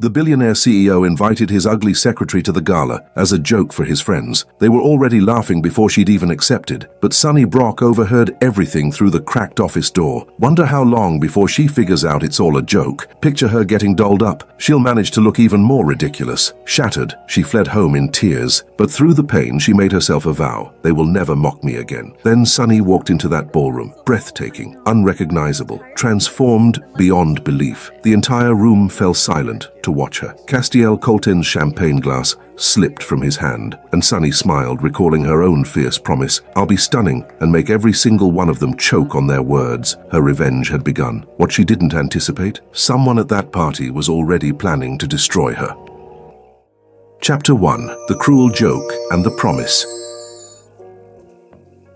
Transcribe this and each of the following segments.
The billionaire CEO invited his ugly secretary to the gala as a joke for his friends. They were already laughing before she'd even accepted, but Sunny Brock overheard everything through the cracked office door. Wonder how long before she figures out it's all a joke. Picture her getting dolled up. She'll manage to look even more ridiculous. Shattered, she fled home in tears, but through the pain she made herself a vow. They will never mock me again. Then Sunny walked into that ballroom, breathtaking, unrecognizable, transformed beyond belief. The entire room fell silent to watch her. Castiel Colton's champagne glass slipped from his hand, and Sunny smiled, recalling her own fierce promise. I'll be stunning and make every single one of them choke on their words. Her revenge had begun. What she didn't anticipate, someone at that party was already planning to destroy her. Chapter 1. The Cruel Joke and the Promise.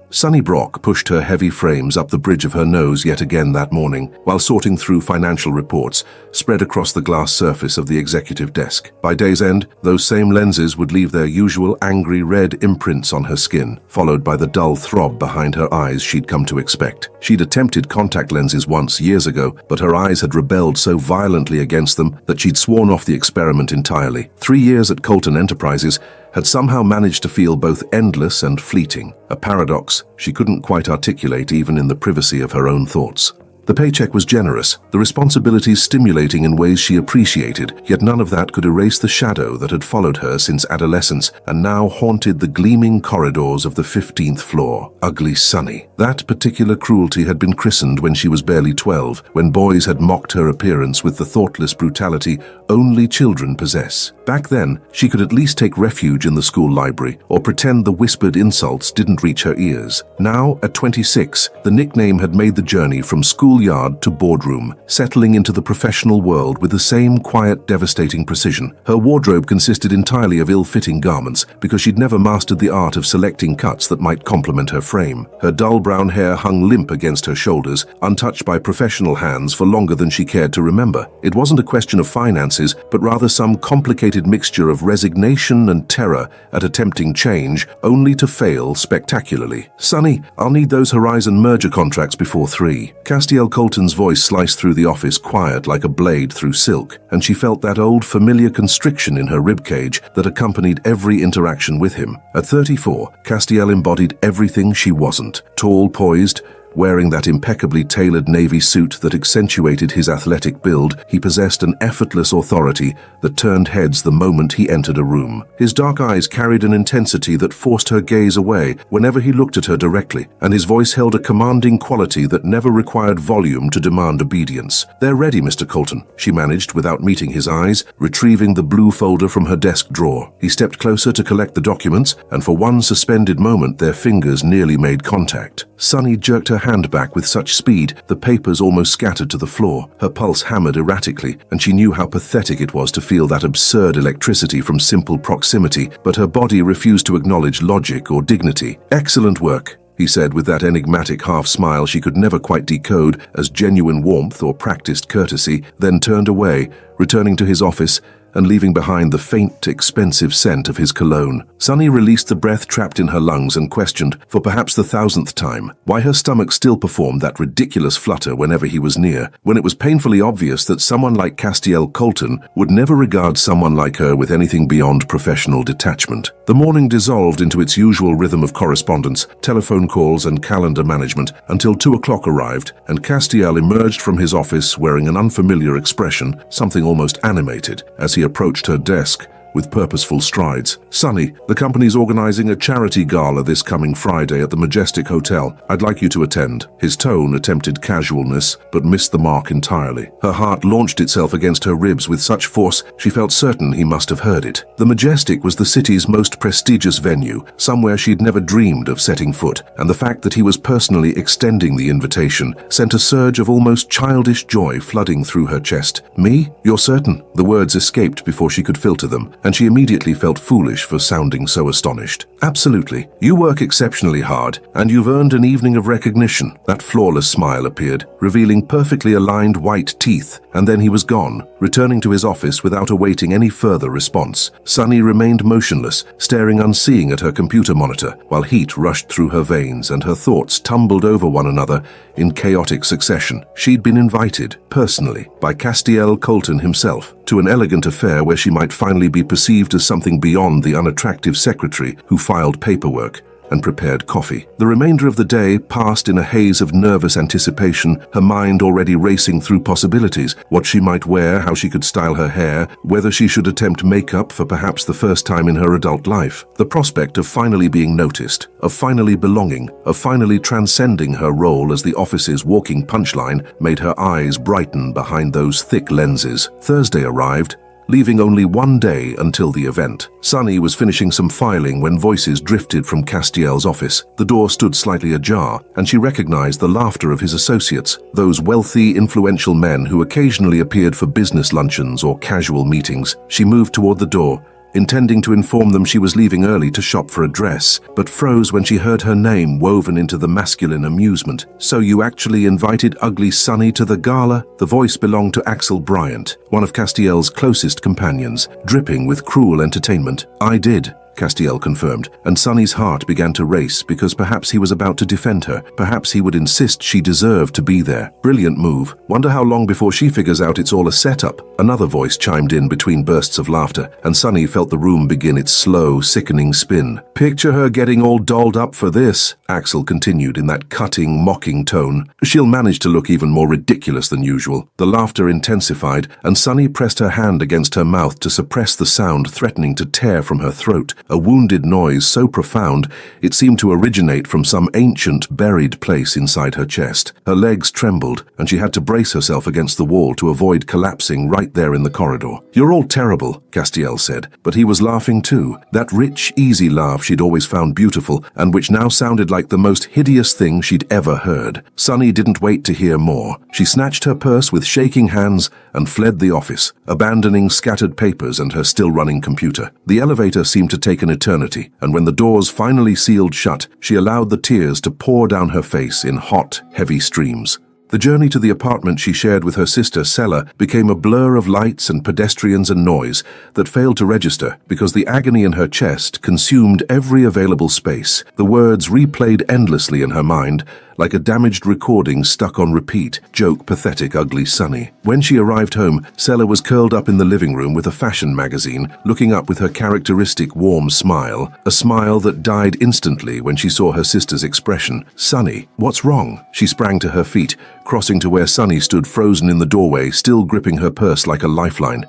Sunny Brock pushed her heavy frames up the bridge of her nose yet again that morning, while sorting through financial reports spread across the glass surface of the executive desk. By day's end, those same lenses would leave their usual angry red imprints on her skin, followed by the dull throb behind her eyes she'd come to expect. She'd attempted contact lenses once years ago, but her eyes had rebelled so violently against them that she'd sworn off the experiment entirely. 3 years at Colton Enterprises had somehow managed to feel both endless and fleeting, a paradox she couldn't quite articulate even in the privacy of her own thoughts. The paycheck was generous, the responsibilities stimulating in ways she appreciated, yet none of that could erase the shadow that had followed her since adolescence and now haunted the gleaming corridors of the 15th floor. Ugly Sunny. That particular cruelty had been christened when she was barely 12, when boys had mocked her appearance with the thoughtless brutality only children possess. Back then, she could at least take refuge in the school library or pretend the whispered insults didn't reach her ears. Now, at 26, the nickname had made the journey from schoolyard to boardroom, settling into the professional world with the same quiet, devastating precision. Her wardrobe consisted entirely of ill-fitting garments because she'd never mastered the art of selecting cuts that might complement her frame. Her dull brown hair hung limp against her shoulders, untouched by professional hands for longer than she cared to remember. It wasn't a question of finances, but rather some complicated mixture of resignation and terror at attempting change, only to fail spectacularly. Sunny, I'll need those Horizon merger contracts before 3. Castiel Colton's voice sliced through the office, quiet like a blade through silk, and she felt that old familiar constriction in her ribcage that accompanied every interaction with him. At 34, Castiel embodied everything she wasn't. Tall, poised, wearing that impeccably tailored navy suit that accentuated his athletic build, he possessed an effortless authority that turned heads the moment he entered a room. His dark eyes carried an intensity that forced her gaze away whenever he looked at her directly, and his voice held a commanding quality that never required volume to demand obedience. "They're ready, Mr. Colton," she managed without meeting his eyes, retrieving the blue folder from her desk drawer. He stepped closer to collect the documents, and for one suspended moment their fingers nearly made contact. Sunny jerked her hand back with such speed the papers almost scattered to the floor. Her pulse hammered erratically, and she knew how pathetic it was to feel that absurd electricity from simple proximity, but her body refused to acknowledge logic or dignity. "Excellent work," he said with that enigmatic half-smile she could never quite decode as genuine warmth or practiced courtesy, then turned away, returning to his office and leaving behind the faint, expensive scent of his cologne. Sunny released the breath trapped in her lungs and questioned, for perhaps the 1000th time, why her stomach still performed that ridiculous flutter whenever he was near, when it was painfully obvious that someone like Castiel Colton would never regard someone like her with anything beyond professional detachment. The morning dissolved into its usual rhythm of correspondence, telephone calls and calendar management until 2 o'clock arrived, and Castiel emerged from his office wearing an unfamiliar expression, something almost animated, as he approached her desk with purposeful strides. "Sunny, the company's organizing a charity gala this coming Friday at the Majestic Hotel. I'd like you to attend." His tone attempted casualness, but missed the mark entirely. Her heart launched itself against her ribs with such force she felt certain he must have heard it. The Majestic was the city's most prestigious venue, somewhere she'd never dreamed of setting foot, and the fact that he was personally extending the invitation sent a surge of almost childish joy flooding through her chest. "Me? You're certain?" The words escaped before she could filter them, and she immediately felt foolish for sounding so astonished. "Absolutely. You work exceptionally hard, and you've earned an evening of recognition." That flawless smile appeared, revealing perfectly aligned white teeth, and then he was gone, returning to his office without awaiting any further response. Sunny remained motionless, staring unseeing at her computer monitor, while heat rushed through her veins and her thoughts tumbled over one another in chaotic succession. She'd been invited, personally, by Castiel Colton himself. to an elegant affair where she might finally be perceived as something beyond the unattractive secretary who filed paperwork and prepared coffee. The remainder of the day passed in a haze of nervous anticipation, her mind already racing through possibilities: what she might wear, how she could style her hair, whether she should attempt makeup for perhaps the first time in her adult life. The prospect of finally being noticed, of finally belonging, of finally transcending her role as the office's walking punchline made her eyes brighten behind those thick lenses. Thursday arrived, leaving only one day until the event. Sunny was finishing some filing when voices drifted from Castiel's office. The door stood slightly ajar, and she recognized the laughter of his associates, those wealthy, influential men who occasionally appeared for business luncheons or casual meetings. She moved toward the door, intending to inform them she was leaving early to shop for a dress, but froze when she heard her name woven into the masculine amusement. "So you actually invited ugly Sunny to the gala?" The voice belonged to Axel Bryant, one of Castiel's closest companions, dripping with cruel entertainment. "I did," Castiel confirmed, and Sunny's heart began to race because perhaps he was about to defend her. Perhaps he would insist she deserved to be there. Brilliant move. Wonder how long before she figures out it's all a setup. Another voice chimed in between bursts of laughter, and Sunny felt the room begin its slow, sickening spin. "Picture her getting all dolled up for this," Axel continued in that cutting, mocking tone. "She'll manage to look even more ridiculous than usual." The laughter intensified, and Sunny pressed her hand against her mouth to suppress the sound threatening to tear from her throat. A wounded noise so profound it seemed to originate from some ancient, buried place inside her chest. Her legs trembled, and she had to brace herself against the wall to avoid collapsing right there in the corridor. "You're all terrible," Castiel said, but he was laughing too. That rich, easy laugh she'd always found beautiful, and which now sounded like the most hideous thing she'd ever heard. Sunny didn't wait to hear more. She snatched her purse with shaking hands and fled the office, abandoning scattered papers and her still-running computer. The elevator seemed to take an eternity, and when the doors finally sealed shut, she allowed the tears to pour down her face in hot, heavy streams. The journey to the apartment she shared with her sister Sella became a blur of lights and pedestrians and noise that failed to register because the agony in her chest consumed every available space. The words replayed endlessly in her mind, like a damaged recording stuck on repeat. "Joke, pathetic, ugly Sunny." When she arrived home, Sella was curled up in the living room with a fashion magazine, looking up with her characteristic warm smile, a smile that died instantly when she saw her sister's expression. "Sunny, what's wrong?" She sprang to her feet, crossing to where Sunny stood frozen in the doorway, still gripping her purse like a lifeline.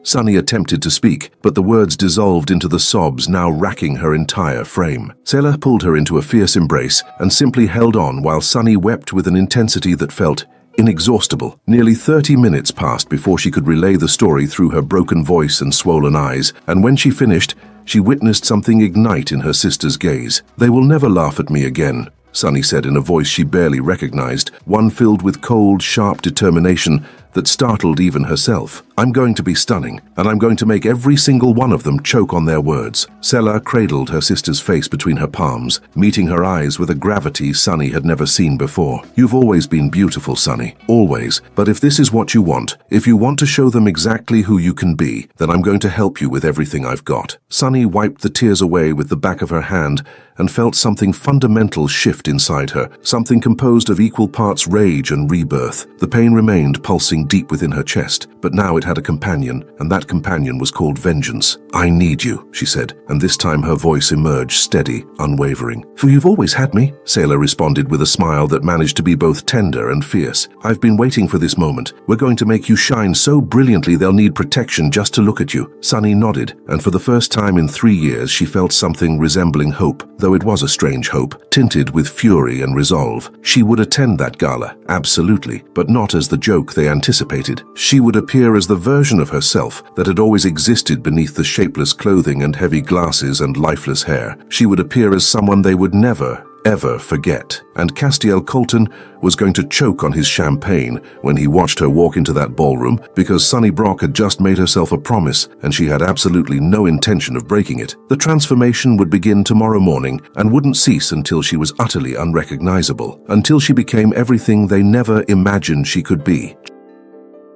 Sunny attempted to speak, but the words dissolved into the sobs now racking her entire frame. Sela pulled her into a fierce embrace and simply held on while Sunny wept with an intensity that felt inexhaustible. Nearly 30 minutes passed before she could relay the story through her broken voice and swollen eyes, and when she finished, she witnessed something ignite in her sister's gaze. "They will never laugh at me again," Sunny said in a voice she barely recognized, one filled with cold, sharp determination that startled even herself. "I'm going to be stunning, and I'm going to make every single one of them choke on their words." Sela cradled her sister's face between her palms, meeting her eyes with a gravity Sunny had never seen before. "You've always been beautiful, Sunny, always. But if this is what you want, if you want to show them exactly who you can be, then I'm going to help you with everything I've got." Sunny wiped the tears away with the back of her hand and felt something fundamental shift inside her, something composed of equal parts rage and rebirth. The pain remained pulsing deep within her chest, but now it had a companion, and that companion was called vengeance. "I need you," she said, and this time her voice emerged steady, unwavering. "For you've always had me," Sailor responded with a smile that managed to be both tender and fierce. "I've been waiting for this moment. We're going to make you shine so brilliantly they'll need protection just to look at you." Sunny nodded, and for the first time in 3 years she felt something resembling hope, though it was a strange hope, tinted with fury and resolve. She would attend that gala, absolutely, but not as the joke they anticipated. She would appear as the version of herself that had always existed beneath the shapeless clothing and heavy glasses and lifeless hair. She would appear as someone they would never, ever forget. And Castiel Colton was going to choke on his champagne when he watched her walk into that ballroom, because Sunny Brock had just made herself a promise and she had absolutely no intention of breaking it. The transformation would begin tomorrow morning and wouldn't cease until she was utterly unrecognizable, until she became everything they never imagined she could be.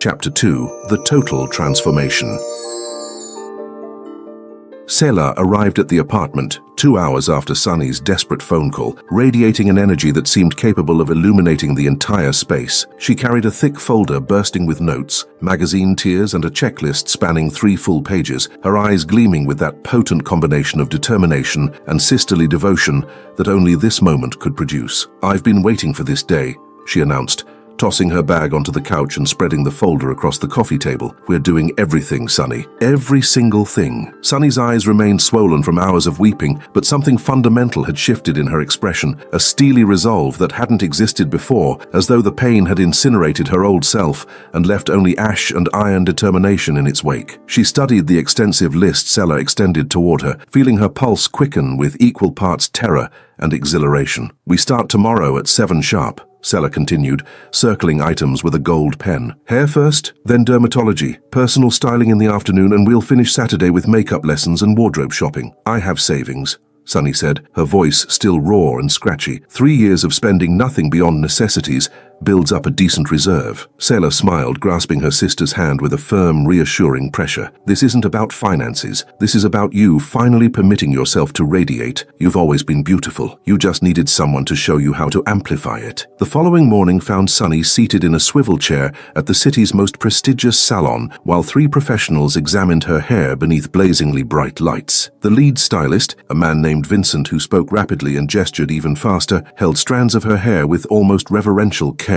Chapter 2: The Total Transformation. Selah arrived at the apartment 2 hours after Sunny's desperate phone call, radiating an energy that seemed capable of illuminating the entire space. She carried a thick folder bursting with notes, magazine tiers, and a checklist spanning 3 full pages, her eyes gleaming with that potent combination of determination and sisterly devotion that only this moment could produce. "I've been waiting for this day," she announced, tossing her bag onto the couch and spreading the folder across the coffee table. "We're doing everything, Sunny. Every single thing." Sunny's eyes remained swollen from hours of weeping, but something fundamental had shifted in her expression, a steely resolve that hadn't existed before, as though the pain had incinerated her old self and left only ash and iron determination in its wake. She studied the extensive list Selah extended toward her, feeling her pulse quicken with equal parts terror and exhilaration. "We start tomorrow at 7 sharp. Selah continued, circling items with a gold pen. "Hair first, then dermatology, personal styling in the afternoon, and we'll finish Saturday with makeup lessons and wardrobe shopping. I have savings," Sunny said, her voice still raw and scratchy. 3 years of spending nothing beyond necessities builds up a decent reserve. Selah smiled, grasping her sister's hand with a firm, reassuring pressure. "This isn't about finances. This is about you finally permitting yourself to radiate. You've always been beautiful. You just needed someone to show you how to amplify it." The following morning found Sunny seated in a swivel chair at the city's most prestigious salon, while 3 professionals examined her hair beneath blazingly bright lights. The lead stylist, a man named Vincent who spoke rapidly and gestured even faster, held strands of her hair with almost reverential care.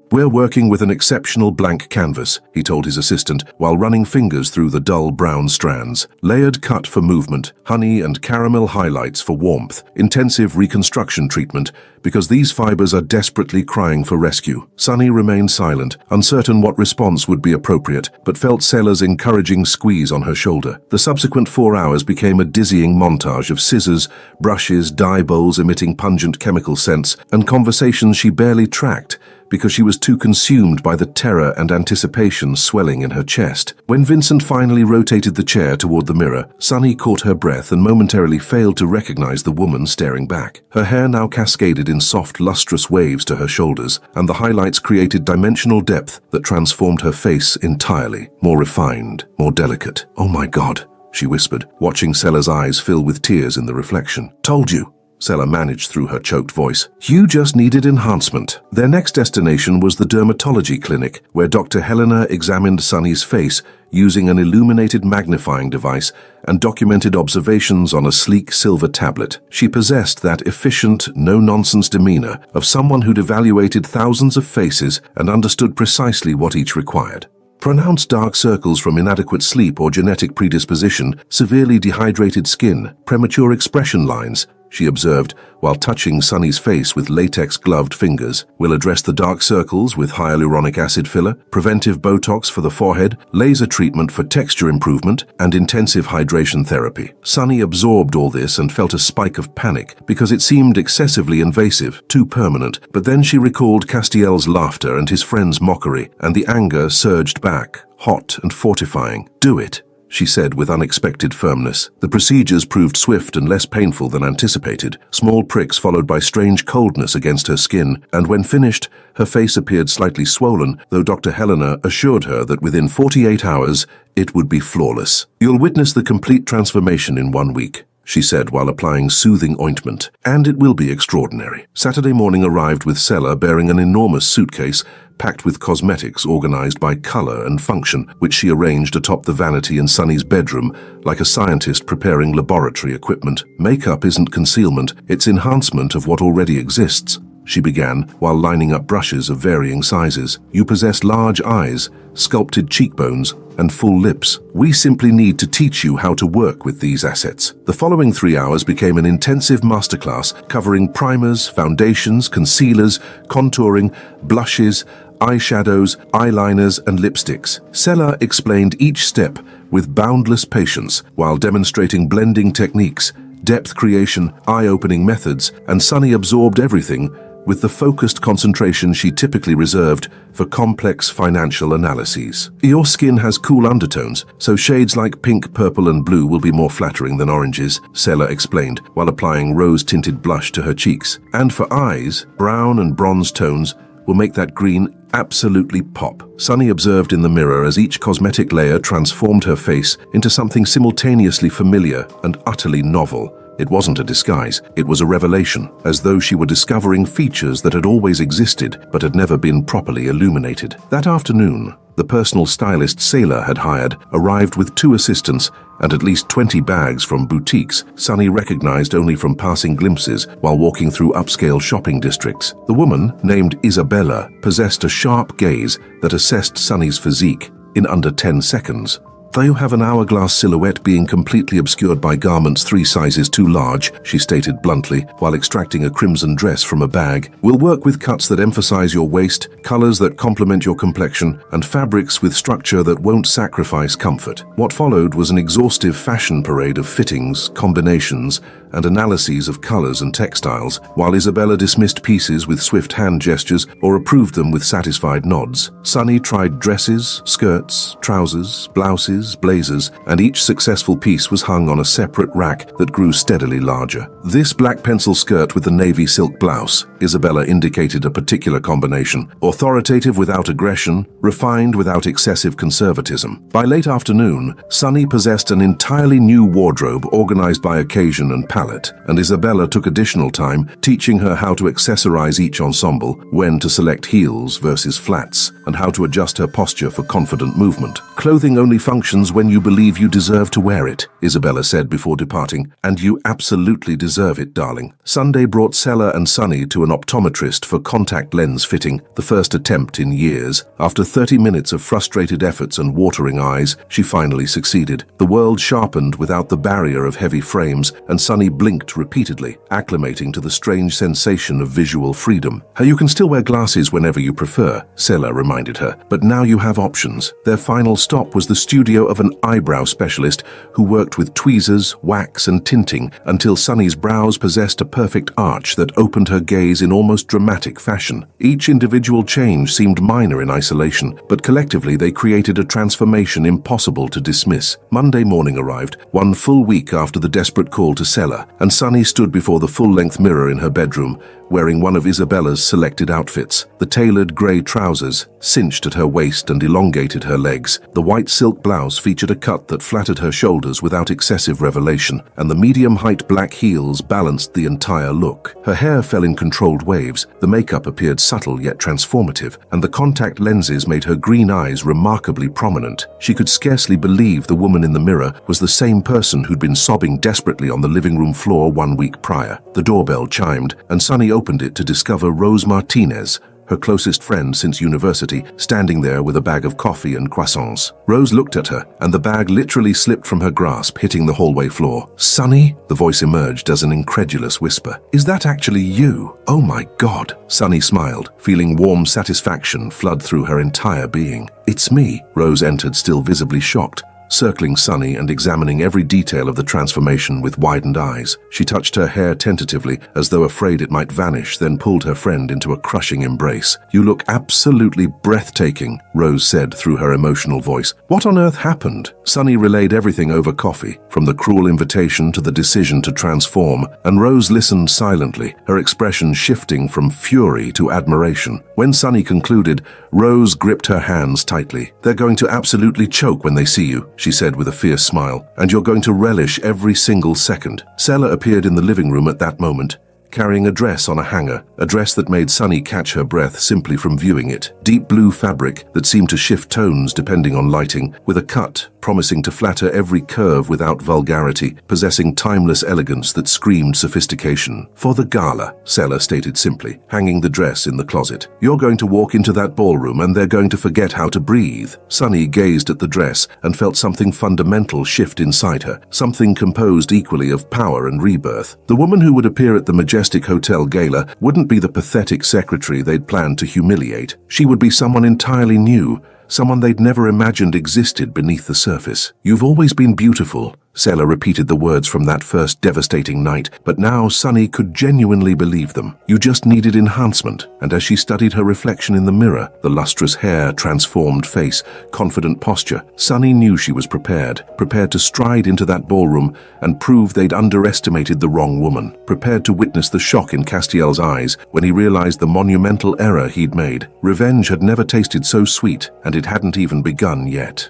"We're working with an exceptional blank canvas," he told his assistant, while running fingers through the dull brown strands. "Layered cut for movement, honey and caramel highlights for warmth, intensive reconstruction treatment, because these fibers are desperately crying for rescue." Sunny remained silent, uncertain what response would be appropriate, but felt Selah's encouraging squeeze on her shoulder. The subsequent 4 hours became a dizzying montage of scissors, brushes, dye bowls emitting pungent chemical scents, and conversations she barely tracked, because she was too consumed by the terror and anticipation swelling in her chest. When Vincent finally rotated the chair toward the mirror, Sunny caught her breath and momentarily failed to recognize the woman staring back. Her hair now cascaded in soft, lustrous waves to her shoulders, and the highlights created dimensional depth that transformed her face entirely, more refined, more delicate. "Oh my God," she whispered, watching Selah's eyes fill with tears in the reflection. "Told you," Selah managed through her choked voice. "You just needed enhancement." Their next destination was the dermatology clinic, where Dr. Helena examined Sunny's face using an illuminated magnifying device and documented observations on a sleek silver tablet. She possessed that efficient, no-nonsense demeanor of someone who'd evaluated thousands of faces and understood precisely what each required. Pronounced dark circles from inadequate sleep or genetic predisposition, severely dehydrated skin, premature expression lines, she observed, while touching Sunny's face with latex-gloved fingers. "We'll address the dark circles with hyaluronic acid filler, preventive Botox for the forehead, laser treatment for texture improvement, and intensive hydration therapy." Sunny absorbed all this and felt a spike of panic because it seemed excessively invasive, too permanent. But then she recalled Castiel's laughter and his friend's mockery, and the anger surged back, hot and fortifying. "Do it," she said with unexpected firmness. The procedures proved swift and less painful than anticipated, small pricks followed by strange coldness against her skin, and when finished, her face appeared slightly swollen, though Dr. Helena assured her that within 48 hours, it would be flawless. "You'll witness the complete transformation in 1 week," she said while applying soothing ointment, "and it will be extraordinary." Saturday morning arrived with Selah bearing an enormous suitcase packed with cosmetics organized by color and function, which she arranged atop the vanity in Sunny's bedroom like a scientist preparing laboratory equipment. "Makeup isn't concealment, it's enhancement of what already exists," she began, while lining up brushes of varying sizes. "You possess large eyes, sculpted cheekbones, and full lips. We simply need to teach you how to work with these assets." The following 3 hours became an intensive masterclass covering primers, foundations, concealers, contouring, blushes, eyeshadows, eyeliners, and lipsticks. Selah explained each step with boundless patience while demonstrating blending techniques, depth creation, eye-opening methods, and Sunny absorbed everything with the focused concentration she typically reserved for complex financial analyses. "Your skin has cool undertones, so shades like pink, purple, and blue will be more flattering than oranges," Selah explained, while applying rose-tinted blush to her cheeks. "And for eyes, brown and bronze tones will make that green absolutely pop, Sunny observed in the mirror as each cosmetic layer transformed her face into something simultaneously familiar and utterly novel. It wasn't a disguise, it was a revelation, as though she were discovering features that had always existed but had never been properly illuminated. That afternoon, the personal stylist Sailor had hired arrived with 2 assistants and at least 20 bags from boutiques Sunny recognized only from passing glimpses while walking through upscale shopping districts. The woman, named Isabella, possessed a sharp gaze that assessed Sunny's physique in under 10 seconds. "Though you have an hourglass silhouette being completely obscured by garments 3 sizes too large," she stated bluntly, while extracting a crimson dress from a bag. "We'll work with cuts that emphasize your waist, colors that complement your complexion, and fabrics with structure that won't sacrifice comfort." What followed was an exhaustive fashion parade of fittings, combinations, and analyses of colors and textiles, while Isabella dismissed pieces with swift hand gestures or approved them with satisfied nods. Sunny tried dresses, skirts, trousers, blouses, blazers, and each successful piece was hung on a separate rack that grew steadily larger. "This black pencil skirt with the navy silk blouse," Isabella indicated a particular combination, authoritative without aggression, refined without excessive conservatism. By late afternoon, Sunny possessed an entirely new wardrobe organized by occasion and palette, and Isabella took additional time teaching her how to accessorize each ensemble, when to select heels versus flats, and how to adjust her posture for confident movement. "Clothing only functions when you believe you deserve to wear it," Isabella said before departing, "and you absolutely deserve it, darling." Sunday brought Sella and Sunny to an optometrist for contact lens fitting, the first attempt in years. After 30 minutes of frustrated efforts and watering eyes, she finally succeeded. The world sharpened without the barrier of heavy frames, and Sunny blinked repeatedly, acclimating to the strange sensation of visual freedom. "You can still wear glasses whenever you prefer," Sella reminded her, "but now you have options." Their final stop was the studio of an eyebrow specialist who worked with tweezers, wax, and tinting until Sunny's brows possessed a perfect arch that opened her gaze in almost dramatic fashion. Each individual change seemed minor in isolation, but collectively they created a transformation impossible to dismiss. Monday morning arrived, 1 full week after the desperate call to Sella, and Sunny stood before the full-length mirror in her bedroom, wearing one of Isabella's selected outfits. The tailored grey trousers cinched at her waist and elongated her legs. The white silk blouse featured a cut that flattered her shoulders without excessive revelation, and the medium-height black heels balanced the entire look. Her hair fell in controlled waves, the makeup appeared subtle yet transformative, and the contact lenses made her green eyes remarkably prominent. She could scarcely believe the woman in the mirror was the same person who'd been sobbing desperately on the living room floor 1 week prior. The doorbell chimed, and Sunny opened it to discover Rose Martinez, her closest friend since university, standing there with a bag of coffee and croissants. Rose looked at her, and the bag literally slipped from her grasp, hitting the hallway floor. "Sunny?" The voice emerged as an incredulous whisper. "Is that actually you? Oh my God." Sunny smiled, feeling warm satisfaction flood through her entire being. "It's me." Rose entered, still visibly shocked, circling Sunny and examining every detail of the transformation with widened eyes. She touched her hair tentatively, as though afraid it might vanish, then pulled her friend into a crushing embrace. "You look absolutely breathtaking," Rose said through her emotional voice. "What on earth happened?" Sunny relayed everything over coffee, from the cruel invitation to the decision to transform, and Rose listened silently, her expression shifting from fury to admiration. When Sunny concluded, Rose gripped her hands tightly. "They're going to absolutely choke when they see you," she said with a fierce smile, "and you're going to relish every single second." Sella appeared in the living room at that moment, carrying a dress on a hanger, a dress that made Sunny catch her breath simply from viewing it. Deep blue fabric that seemed to shift tones depending on lighting, with a cut promising to flatter every curve without vulgarity, possessing timeless elegance that screamed sophistication. "For the gala," Sella stated simply, hanging the dress in the closet. "You're going to walk into that ballroom and they're going to forget how to breathe." Sunny gazed at the dress and felt something fundamental shift inside her, something composed equally of power and rebirth. The woman who would appear at the Majestic Hotel Gala wouldn't be the pathetic secretary they'd planned to humiliate. She would be someone entirely new, someone they'd never imagined existed beneath the surface. "You've always been beautiful," Selah repeated the words from that first devastating night, but now Sunny could genuinely believe them. You just needed enhancement, and as she studied her reflection in the mirror, the lustrous hair, transformed face, confident posture, Sunny knew she was prepared to stride into that ballroom and prove they'd underestimated the wrong woman, prepared to witness the shock in Castiel's eyes when he realized the monumental error he'd made. Revenge had never tasted so sweet, and it hadn't even begun yet.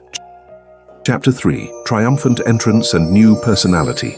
Chapter 3. Triumphant Entrance and New Personality.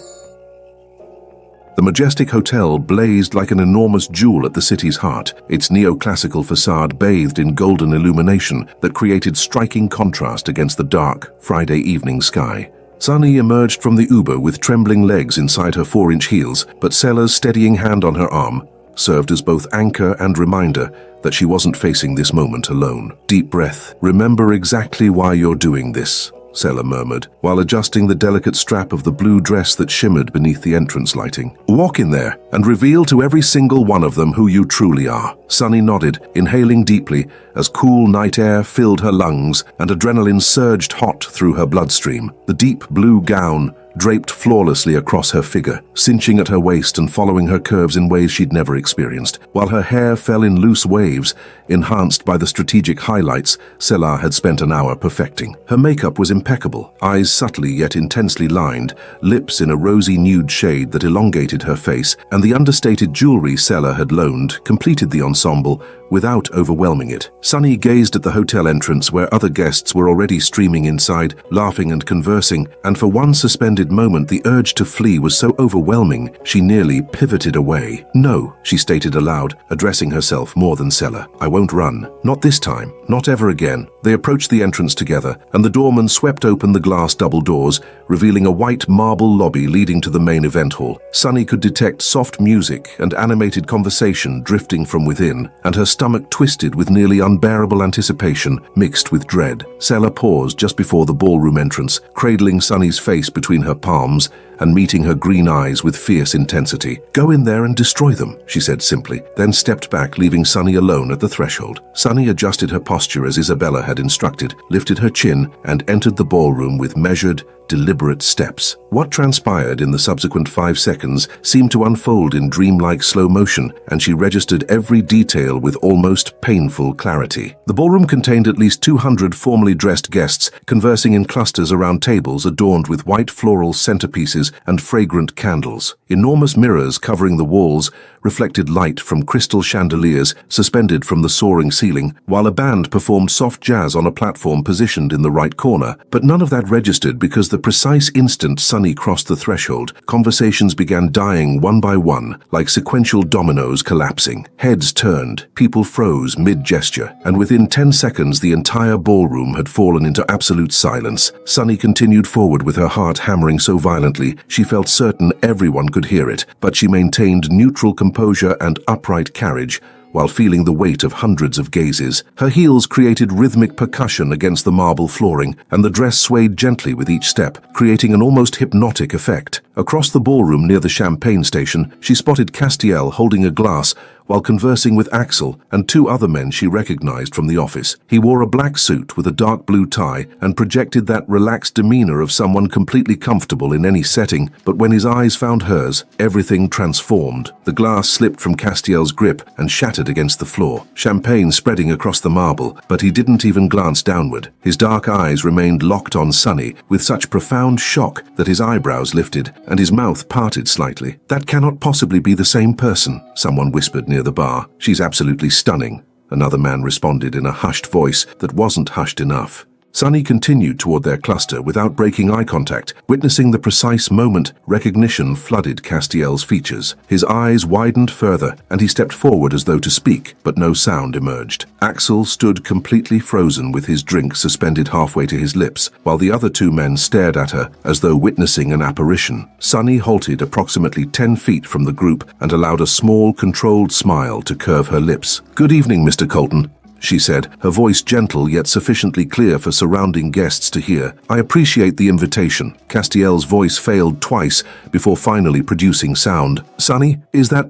The majestic hotel blazed like an enormous jewel at the city's heart, its neoclassical facade bathed in golden illumination that created striking contrast against the dark, Friday evening sky. Sunny emerged from the Uber with trembling legs inside her 4-inch heels, but Selah's steadying hand on her arm served as both anchor and reminder that she wasn't facing this moment alone. Deep breath. Remember exactly why you're doing this, Selah murmured, while adjusting the delicate strap of the blue dress that shimmered beneath the entrance lighting. Walk in there and reveal to every single one of them who you truly are. Sunny nodded, inhaling deeply as cool night air filled her lungs and adrenaline surged hot through her bloodstream. The deep blue gown draped flawlessly across her figure, cinching at her waist and following her curves in ways she'd never experienced, while her hair fell in loose waves, enhanced by the strategic highlights Selah had spent an hour perfecting. Her makeup was impeccable, eyes subtly yet intensely lined, lips in a rosy nude shade that elongated her face, and the understated jewelry Selah had loaned completed the ensemble without overwhelming it. Sunny gazed at the hotel entrance where other guests were already streaming inside, laughing and conversing, and for one suspended moment the urge to flee was so overwhelming she nearly pivoted away. "No," she stated aloud, addressing herself more than Selah. "I won't run. Not this time. Not ever again." They approached the entrance together, and the doorman swept open the glass double doors, revealing a white marble lobby leading to the main event hall. Sunny could detect soft music and animated conversation drifting from within, and her stomach twisted with nearly unbearable anticipation mixed with dread. Selah paused just before the ballroom entrance, cradling Sunny's face between her palms and meeting her green eyes with fierce intensity. "Go in there and destroy them," she said simply, then stepped back, leaving Sunny alone at the threshold. Sunny adjusted her posture as Isabella had instructed, lifted her chin, and entered the ballroom with measured, deliberate steps. What transpired in the subsequent 5 seconds seemed to unfold in dreamlike slow motion, and she registered every detail with almost painful clarity. The ballroom contained at least 200 formally dressed guests, conversing in clusters around tables adorned with white floral centerpieces and fragrant candles. Enormous mirrors covering the walls reflected light from crystal chandeliers suspended from the soaring ceiling, while a band performed soft jazz on a platform positioned in the right corner. But none of that registered because the precise instant Sunny crossed the threshold, conversations began dying one by one, like sequential dominoes collapsing. Heads turned, people froze mid-gesture, and within 10 seconds the entire ballroom had fallen into absolute silence. Sunny continued forward with her heart hammering so violently she felt certain everyone could hear it, but she maintained neutral composure and upright carriage while feeling the weight of hundreds of gazes. Her heels created rhythmic percussion against the marble flooring, and the dress swayed gently with each step, creating an almost hypnotic effect. Across the ballroom near the champagne station, she spotted Castiel holding a glass while conversing with Axel and 2 other men she recognized from the office. He wore a black suit with a dark blue tie and projected that relaxed demeanor of someone completely comfortable in any setting, but when his eyes found hers, everything transformed. The glass slipped from Castiel's grip and shattered against the floor, champagne spreading across the marble, but he didn't even glance downward. His dark eyes remained locked on Sunny with such profound shock that his eyebrows lifted and his mouth parted slightly. "That cannot possibly be the same person," someone whispered near the bar. "She's absolutely stunning," another man responded in a hushed voice that wasn't hushed enough. Sunny continued toward their cluster without breaking eye contact. Witnessing the precise moment, recognition flooded Castiel's features. His eyes widened further, and he stepped forward as though to speak, but no sound emerged. Axel stood completely frozen with his drink suspended halfway to his lips, while the other 2 men stared at her as though witnessing an apparition. Sunny halted approximately 10 feet from the group and allowed a small, controlled smile to curve her lips. "Good evening, Mr. Colton," she said, her voice gentle yet sufficiently clear for surrounding guests to hear. "I appreciate the invitation." Castiel's voice failed twice before finally producing sound. "Sunny,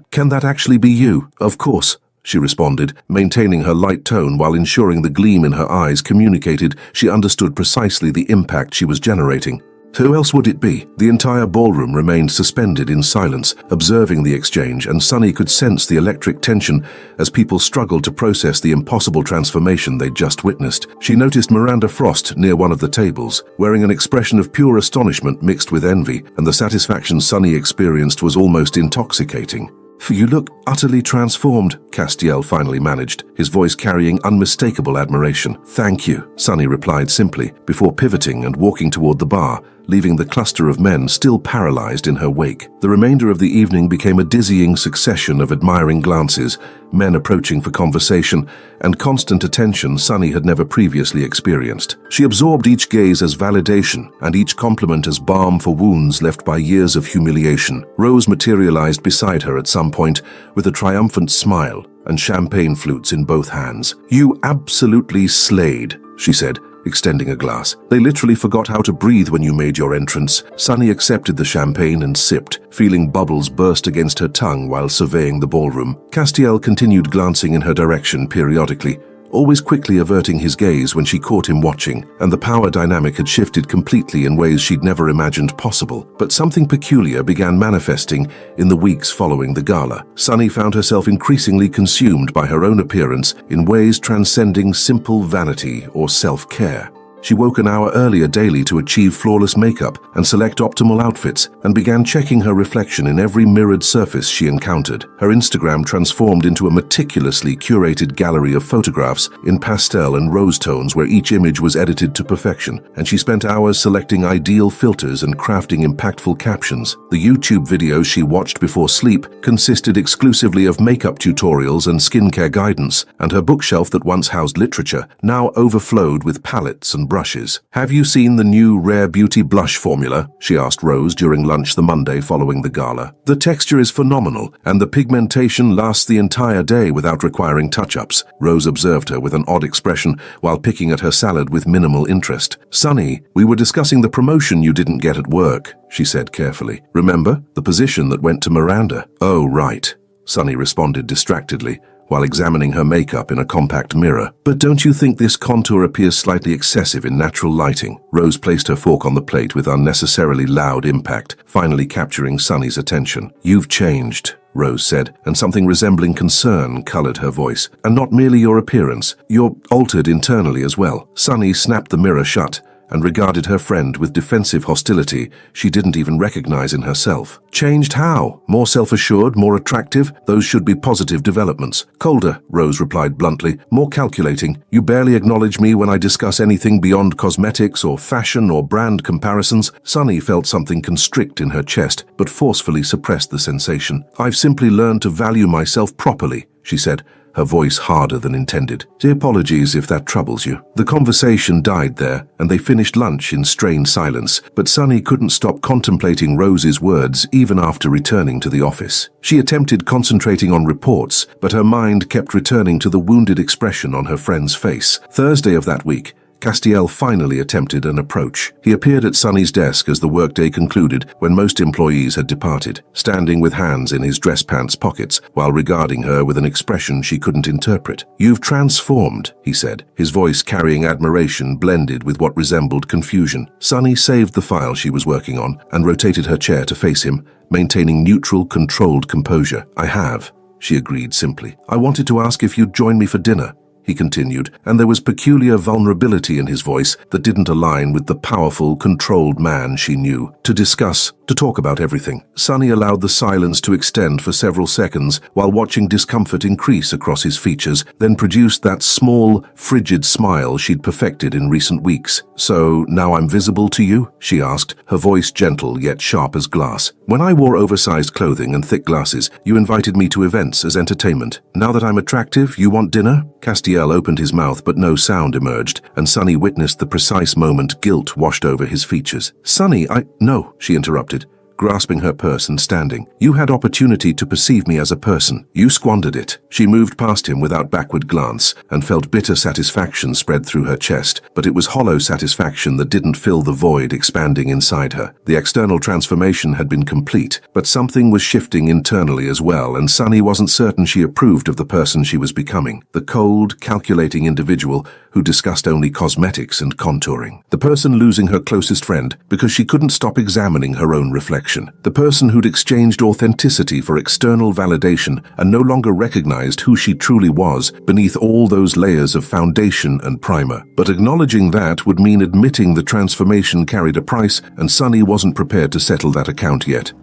can that actually be you?" "Of course," she responded, maintaining her light tone while ensuring the gleam in her eyes communicated she understood precisely the impact she was generating. Who else would it be? The entire ballroom remained suspended in silence, observing the exchange, and Sunny could sense the electric tension as people struggled to process the impossible transformation they'd just witnessed. She noticed Miranda Frost near one of the tables, wearing an expression of pure astonishment mixed with envy, and the satisfaction Sunny experienced was almost intoxicating. "You look utterly transformed," Castiel finally managed, his voice carrying unmistakable admiration. "Thank you," Sunny replied simply, before pivoting and walking toward the bar, leaving the cluster of men still paralyzed in her wake. The remainder of the evening became a dizzying succession of admiring glances, men approaching for conversation, and constant attention Sunny had never previously experienced. She absorbed each gaze as validation, and each compliment as balm for wounds left by years of humiliation. Rose materialized beside her at some point, with a triumphant smile and champagne flutes in both hands. "You absolutely slayed," she said, extending a glass. "They literally forgot how to breathe when you made your entrance." Sunny accepted the champagne and sipped, feeling bubbles burst against her tongue while surveying the ballroom. Castiel continued glancing in her direction periodically, always quickly averting his gaze when she caught him watching, and the power dynamic had shifted completely in ways she'd never imagined possible. But something peculiar began manifesting in the weeks following the gala. Sunny found herself increasingly consumed by her own appearance in ways transcending simple vanity or self-care. She woke an hour earlier daily to achieve flawless makeup and select optimal outfits, and began checking her reflection in every mirrored surface she encountered. Her Instagram transformed into a meticulously curated gallery of photographs in pastel and rose tones where each image was edited to perfection, and she spent hours selecting ideal filters and crafting impactful captions. The YouTube videos she watched before sleep consisted exclusively of makeup tutorials and skincare guidance, and her bookshelf that once housed literature now overflowed with palettes and brushes. "Have you seen the new Rare Beauty blush formula?" she asked Rose during lunch the Monday following the gala. "The texture is phenomenal, and the pigmentation lasts the entire day without requiring touch-ups." Rose observed her with an odd expression while picking at her salad with minimal interest. "Sunny, we were discussing the promotion you didn't get at work," she said carefully. "Remember? The position that went to Miranda." "Oh, right," Sunny responded distractedly, while examining her makeup in a compact mirror. "But don't you think this contour appears slightly excessive in natural lighting?" Rose placed her fork on the plate with unnecessarily loud impact, finally capturing Sunny's attention. "You've changed," Rose said, and something resembling concern colored her voice. "And not merely your appearance. You're altered internally as well." Sunny snapped the mirror shut and regarded her friend with defensive hostility she didn't even recognize in herself. "Changed how? More self-assured, more attractive? Those should be positive developments." "Colder," Rose replied bluntly, "more calculating. You barely acknowledge me when I discuss anything beyond cosmetics or fashion or brand comparisons." Sunny felt something constrict in her chest, but forcefully suppressed the sensation. "I've simply learned to value myself properly," she said, her voice harder than intended. "Apologies if that troubles you." The conversation died there, and they finished lunch in strained silence, but Sunny couldn't stop contemplating Rose's words even after returning to the office. She attempted concentrating on reports, but her mind kept returning to the wounded expression on her friend's face. Thursday of that week, Castiel finally attempted an approach. He appeared at Sunny's desk as the workday concluded when most employees had departed, standing with hands in his dress pants pockets while regarding her with an expression she couldn't interpret. "You've transformed," he said, his voice carrying admiration blended with what resembled confusion. Sunny saved the file she was working on and rotated her chair to face him, maintaining neutral, controlled composure. "I have," she agreed simply. "I wanted to ask if you'd join me for dinner," he continued, and there was peculiar vulnerability in his voice that didn't align with the powerful, controlled man she knew. To talk about everything. Sunny allowed the silence to extend for several seconds while watching discomfort increase across his features, then produced that small, frigid smile she'd perfected in recent weeks. "So, now I'm visible to you?" she asked, her voice gentle yet sharp as glass. "When I wore oversized clothing and thick glasses, you invited me to events as entertainment. Now that I'm attractive, you want dinner?" Castiel opened his mouth but no sound emerged, and Sunny witnessed the precise moment guilt washed over his features. "Sunny, No," she interrupted, grasping her purse and standing. "You had opportunity to perceive me as a person. You squandered it." She moved past him without backward glance and felt bitter satisfaction spread through her chest, but it was hollow satisfaction that didn't fill the void expanding inside her. The external transformation had been complete, but something was shifting internally as well, and Sunny wasn't certain she approved of the person she was becoming. The cold, calculating individual who discussed only cosmetics and contouring. The person losing her closest friend because she couldn't stop examining her own reflection. The person who'd exchanged authenticity for external validation and no longer recognized who she truly was beneath all those layers of foundation and primer. But acknowledging that would mean admitting the transformation carried a price, and Sunny wasn't prepared to settle that account yet.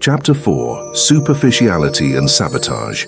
Chapter 4: Superficiality and Sabotage.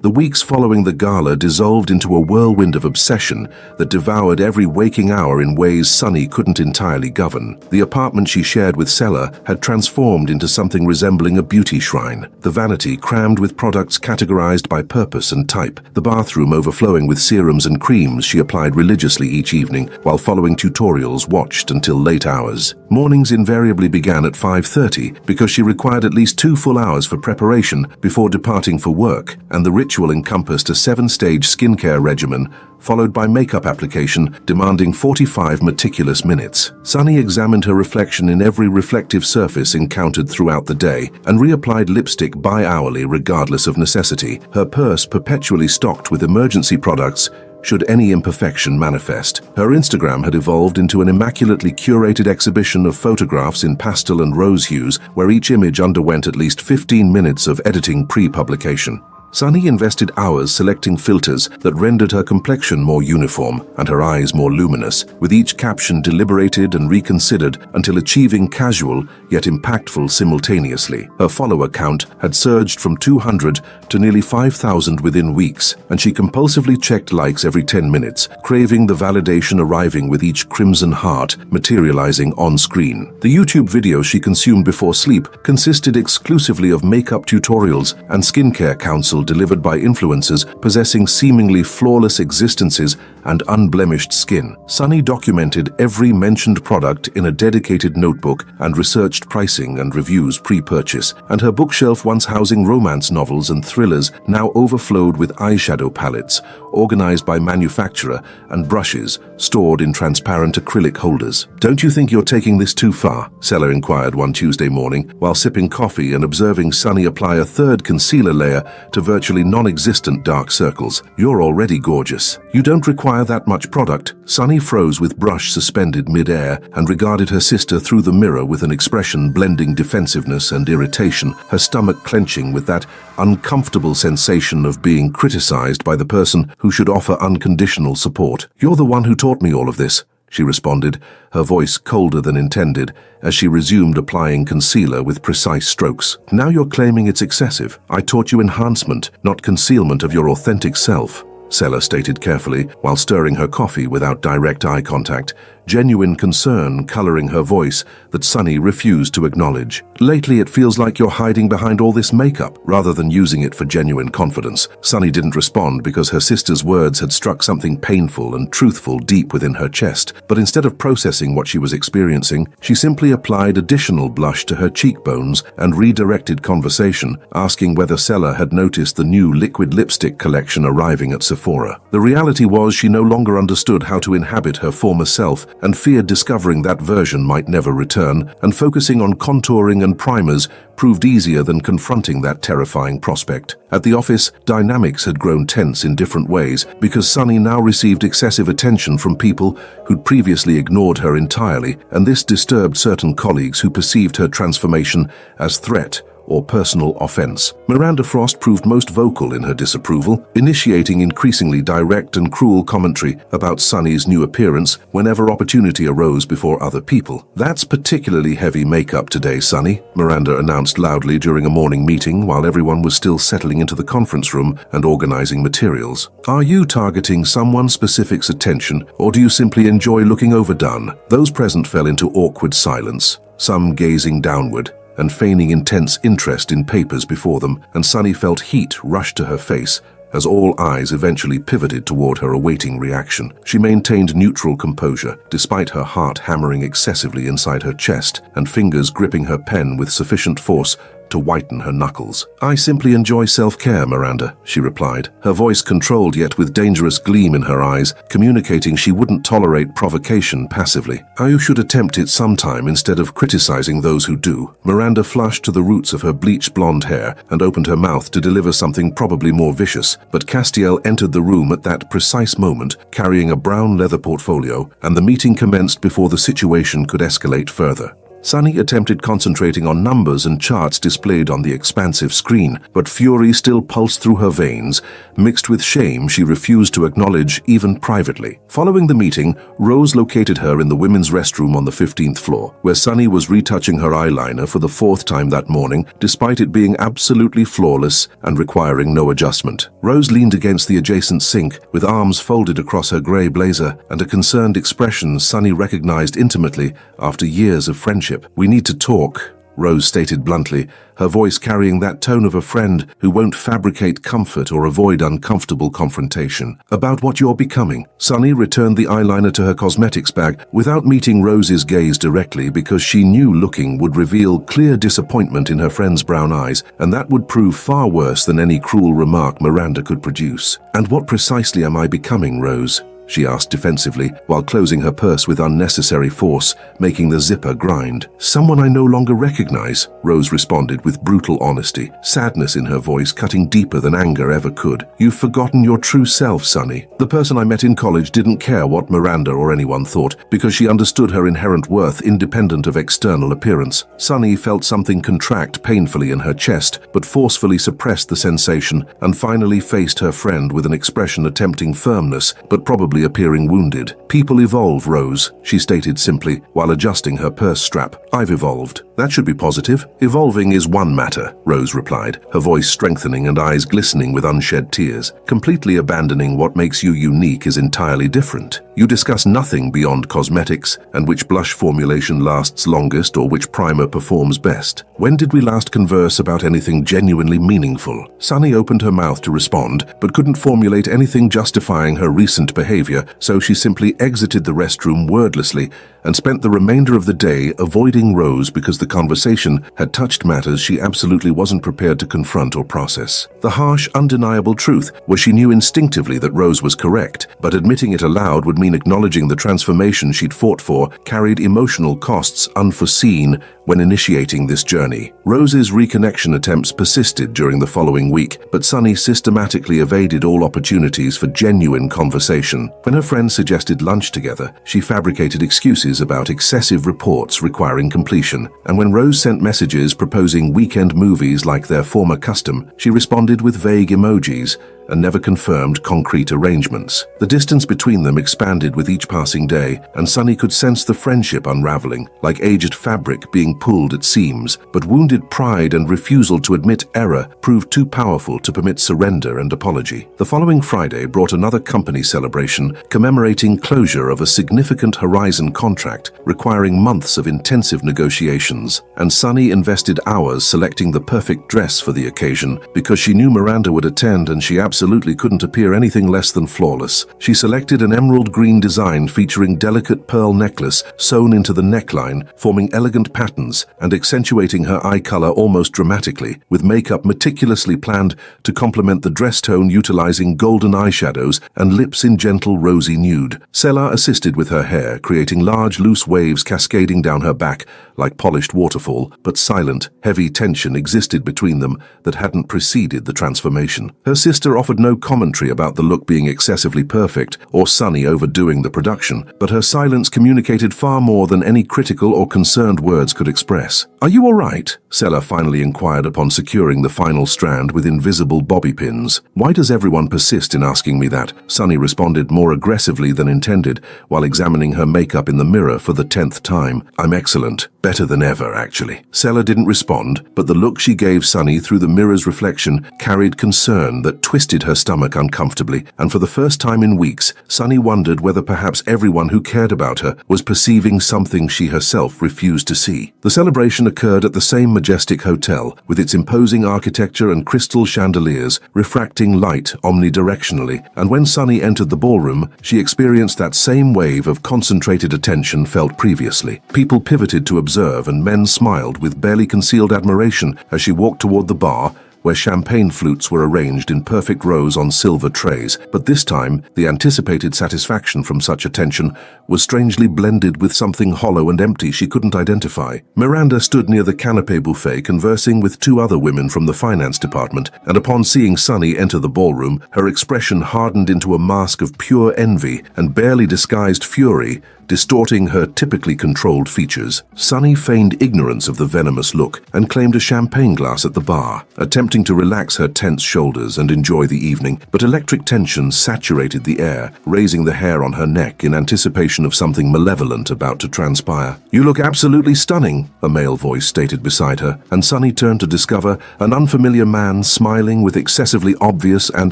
The weeks following the gala dissolved into a whirlwind of obsession that devoured every waking hour in ways Sunny couldn't entirely govern. The apartment she shared with Sela had transformed into something resembling a beauty shrine, the vanity crammed with products categorized by purpose and type, the bathroom overflowing with serums and creams she applied religiously each evening while following tutorials watched until late hours. Mornings invariably began at 5:30 because she required at least 2 full hours for preparation before departing for work, and the ritual encompassed a 7-stage skincare regimen followed by makeup application demanding 45 meticulous minutes. Sunny examined her reflection in every reflective surface encountered throughout the day and reapplied lipstick bi-hourly regardless of necessity, her purse perpetually stocked with emergency products should any imperfection manifest. Her Instagram had evolved into an immaculately curated exhibition of photographs in pastel and rose hues where each image underwent at least 15 minutes of editing pre-publication. Sunny invested hours selecting filters that rendered her complexion more uniform and her eyes more luminous, with each caption deliberated and reconsidered until achieving casual yet impactful simultaneously. Her follower count had surged from 200 to nearly 5,000 within weeks, and she compulsively checked likes every 10 minutes, craving the validation arriving with each crimson heart materializing on screen. The YouTube videos she consumed before sleep consisted exclusively of makeup tutorials and skincare counsel delivered by influencers possessing seemingly flawless existences and unblemished skin. Sunny documented every mentioned product in a dedicated notebook and researched pricing and reviews pre-purchase, and her bookshelf, once housing romance novels and thrillers, now overflowed with eyeshadow palettes, organized by manufacturer, and brushes stored in transparent acrylic holders. "Don't you think you're taking this too far?" Sela inquired one Tuesday morning while sipping coffee and observing Sunny apply a third concealer layer to virtually non-existent dark circles. "You're already gorgeous. You don't require that much product." Sunny froze with brush suspended mid-air and regarded her sister through the mirror with an expression blending defensiveness and irritation, her stomach clenching with that uncomfortable sensation of being criticized by the person who should offer unconditional support. "You're the one who taught me all of this," she responded, her voice colder than intended, as she resumed applying concealer with precise strokes. "Now you're claiming it's excessive. I taught you enhancement, not concealment of your authentic self," Sela stated carefully while stirring her coffee without direct eye contact, genuine concern coloring her voice that Sunny refused to acknowledge. "Lately it feels like you're hiding behind all this makeup rather than using it for genuine confidence." Sunny didn't respond because her sister's words had struck something painful and truthful deep within her chest, but instead of processing what she was experiencing, she simply applied additional blush to her cheekbones and redirected conversation, asking whether Sela had noticed the new liquid lipstick collection arriving at Sephora. The reality was she no longer understood how to inhabit her former self and feared discovering that version might never return, and focusing on contouring and primers proved easier than confronting that terrifying prospect. At the office, dynamics had grown tense in different ways because Sunny now received excessive attention from people who'd previously ignored her entirely, and this disturbed certain colleagues who perceived her transformation as threat or personal offense. Miranda Frost proved most vocal in her disapproval, initiating increasingly direct and cruel commentary about Sunny's new appearance whenever opportunity arose before other people. "That's particularly heavy makeup today, Sunny," Miranda announced loudly during a morning meeting while everyone was still settling into the conference room and organizing materials. "Are you targeting someone specific's attention, or do you simply enjoy looking overdone?" Those present fell into awkward silence, some gazing downward and feigning intense interest in papers before them, and Sunny felt heat rush to her face as all eyes eventually pivoted toward her awaiting reaction. She maintained neutral composure, despite her heart hammering excessively inside her chest and fingers gripping her pen with sufficient force to whiten her knuckles. "I simply enjoy self-care, Miranda," she replied, her voice controlled yet with dangerous gleam in her eyes, communicating she wouldn't tolerate provocation passively. "You should attempt it sometime instead of criticizing those who do." Miranda flushed to the roots of her bleached blonde hair and opened her mouth to deliver something probably more vicious, but Castiel entered the room at that precise moment, carrying a brown leather portfolio, and the meeting commenced before the situation could escalate further. Sunny attempted concentrating on numbers and charts displayed on the expansive screen, but fury still pulsed through her veins. Mixed with shame, she refused to acknowledge, even privately. Following the meeting, Rose located her in the women's restroom on the 15th floor, where Sunny was retouching her eyeliner for the 4th time that morning, despite it being absolutely flawless and requiring no adjustment. Rose leaned against the adjacent sink, with arms folded across her grey blazer, and a concerned expression Sunny recognized intimately after years of friendship. "We need to talk," Rose stated bluntly, her voice carrying that tone of a friend who won't fabricate comfort or avoid uncomfortable confrontation. "About what you're becoming." Sunny returned the eyeliner to her cosmetics bag without meeting Rose's gaze directly because she knew looking would reveal clear disappointment in her friend's brown eyes, and that would prove far worse than any cruel remark Miranda could produce. "And what precisely am I becoming, Rose?" she asked defensively, while closing her purse with unnecessary force, making the zipper grind. "Someone I no longer recognize," Rose responded with brutal honesty, sadness in her voice cutting deeper than anger ever could. "You've forgotten your true self, Sunny. The person I met in college didn't care what Miranda or anyone thought, because she understood her inherent worth independent of external appearance." Sunny felt something contract painfully in her chest, but forcefully suppressed the sensation and finally faced her friend with an expression attempting firmness, but probably appearing wounded. "People evolve, Rose," she stated simply, while adjusting her purse strap. "I've evolved. That should be positive." "Evolving is one matter," Rose replied, her voice strengthening and eyes glistening with unshed tears. "Completely abandoning what makes you unique is entirely different. You discuss nothing beyond cosmetics and which blush formulation lasts longest or which primer performs best. When did we last converse about anything genuinely meaningful?" Sunny opened her mouth to respond, but couldn't formulate anything justifying her recent behavior, so she simply exited the restroom wordlessly and spent the remainder of the day avoiding Rose because the conversation had touched matters she absolutely wasn't prepared to confront or process. The harsh, undeniable truth was she knew instinctively that Rose was correct, but admitting it aloud would mean acknowledging the transformation she'd fought for carried emotional costs unforeseen when initiating this journey. Rose's reconnection attempts persisted during the following week, but Sunny systematically evaded all opportunities for genuine conversation. When her friends suggested lunch together, she fabricated excuses about excessive reports requiring completion, and when Rose sent messages proposing weekend movies like their former custom, she responded with vague emojis and never confirmed concrete arrangements. The distance between them expanded with each passing day, and Sunny could sense the friendship unraveling, like aged fabric being pulled at seams, but wounded pride and refusal to admit error proved too powerful to permit surrender and apology. The following Friday brought another company celebration commemorating closure of a significant Horizon contract requiring months of intensive negotiations, and Sunny invested hours selecting the perfect dress for the occasion because she knew Miranda would attend and she absolutely couldn't appear anything less than flawless. She selected an emerald green design featuring delicate pearl necklace sewn into the neckline, forming elegant patterns and accentuating her eye color almost dramatically, with makeup meticulously planned to complement the dress tone utilizing golden eyeshadows and lips in gentle rosy nude. Sela assisted with her hair, creating large loose waves cascading down her back like polished waterfall, but silent, heavy tension existed between them that hadn't preceded the transformation. Her sister offered no commentary about the look being excessively perfect or Sunny overdoing the production, but her silence communicated far more than any critical or concerned words could express. "Are you all right?" Sela finally inquired upon securing the final strand with invisible bobby pins. "Why does everyone persist in asking me that?" Sunny responded more aggressively than intended while examining her makeup in the mirror for the 10th time. "I'm excellent. Better than ever, actually." Sela didn't respond, but the look she gave Sunny through the mirror's reflection carried concern that twisted her stomach uncomfortably, and for the first time in weeks, Sunny wondered whether perhaps everyone who cared about her was perceiving something she herself refused to see. The celebration occurred at the same majestic hotel, with its imposing architecture and crystal chandeliers refracting light omnidirectionally, and when Sunny entered the ballroom, she experienced that same wave of concentrated attention felt previously. People pivoted to observe, and men smiled with barely concealed admiration as she walked toward the bar, where champagne flutes were arranged in perfect rows on silver trays. But this time, the anticipated satisfaction from such attention was strangely blended with something hollow and empty she couldn't identify. Miranda stood near the canapé buffet conversing with two other women from the finance department, and upon seeing Sunny enter the ballroom, her expression hardened into a mask of pure envy and barely disguised fury, distorting her typically controlled features. Sunny feigned ignorance of the venomous look and claimed a champagne glass at the bar, attempting to relax her tense shoulders and enjoy the evening, but electric tension saturated the air, raising the hair on her neck in anticipation of something malevolent about to transpire. "You look absolutely stunning," a male voice stated beside her, and Sunny turned to discover an unfamiliar man smiling with excessively obvious and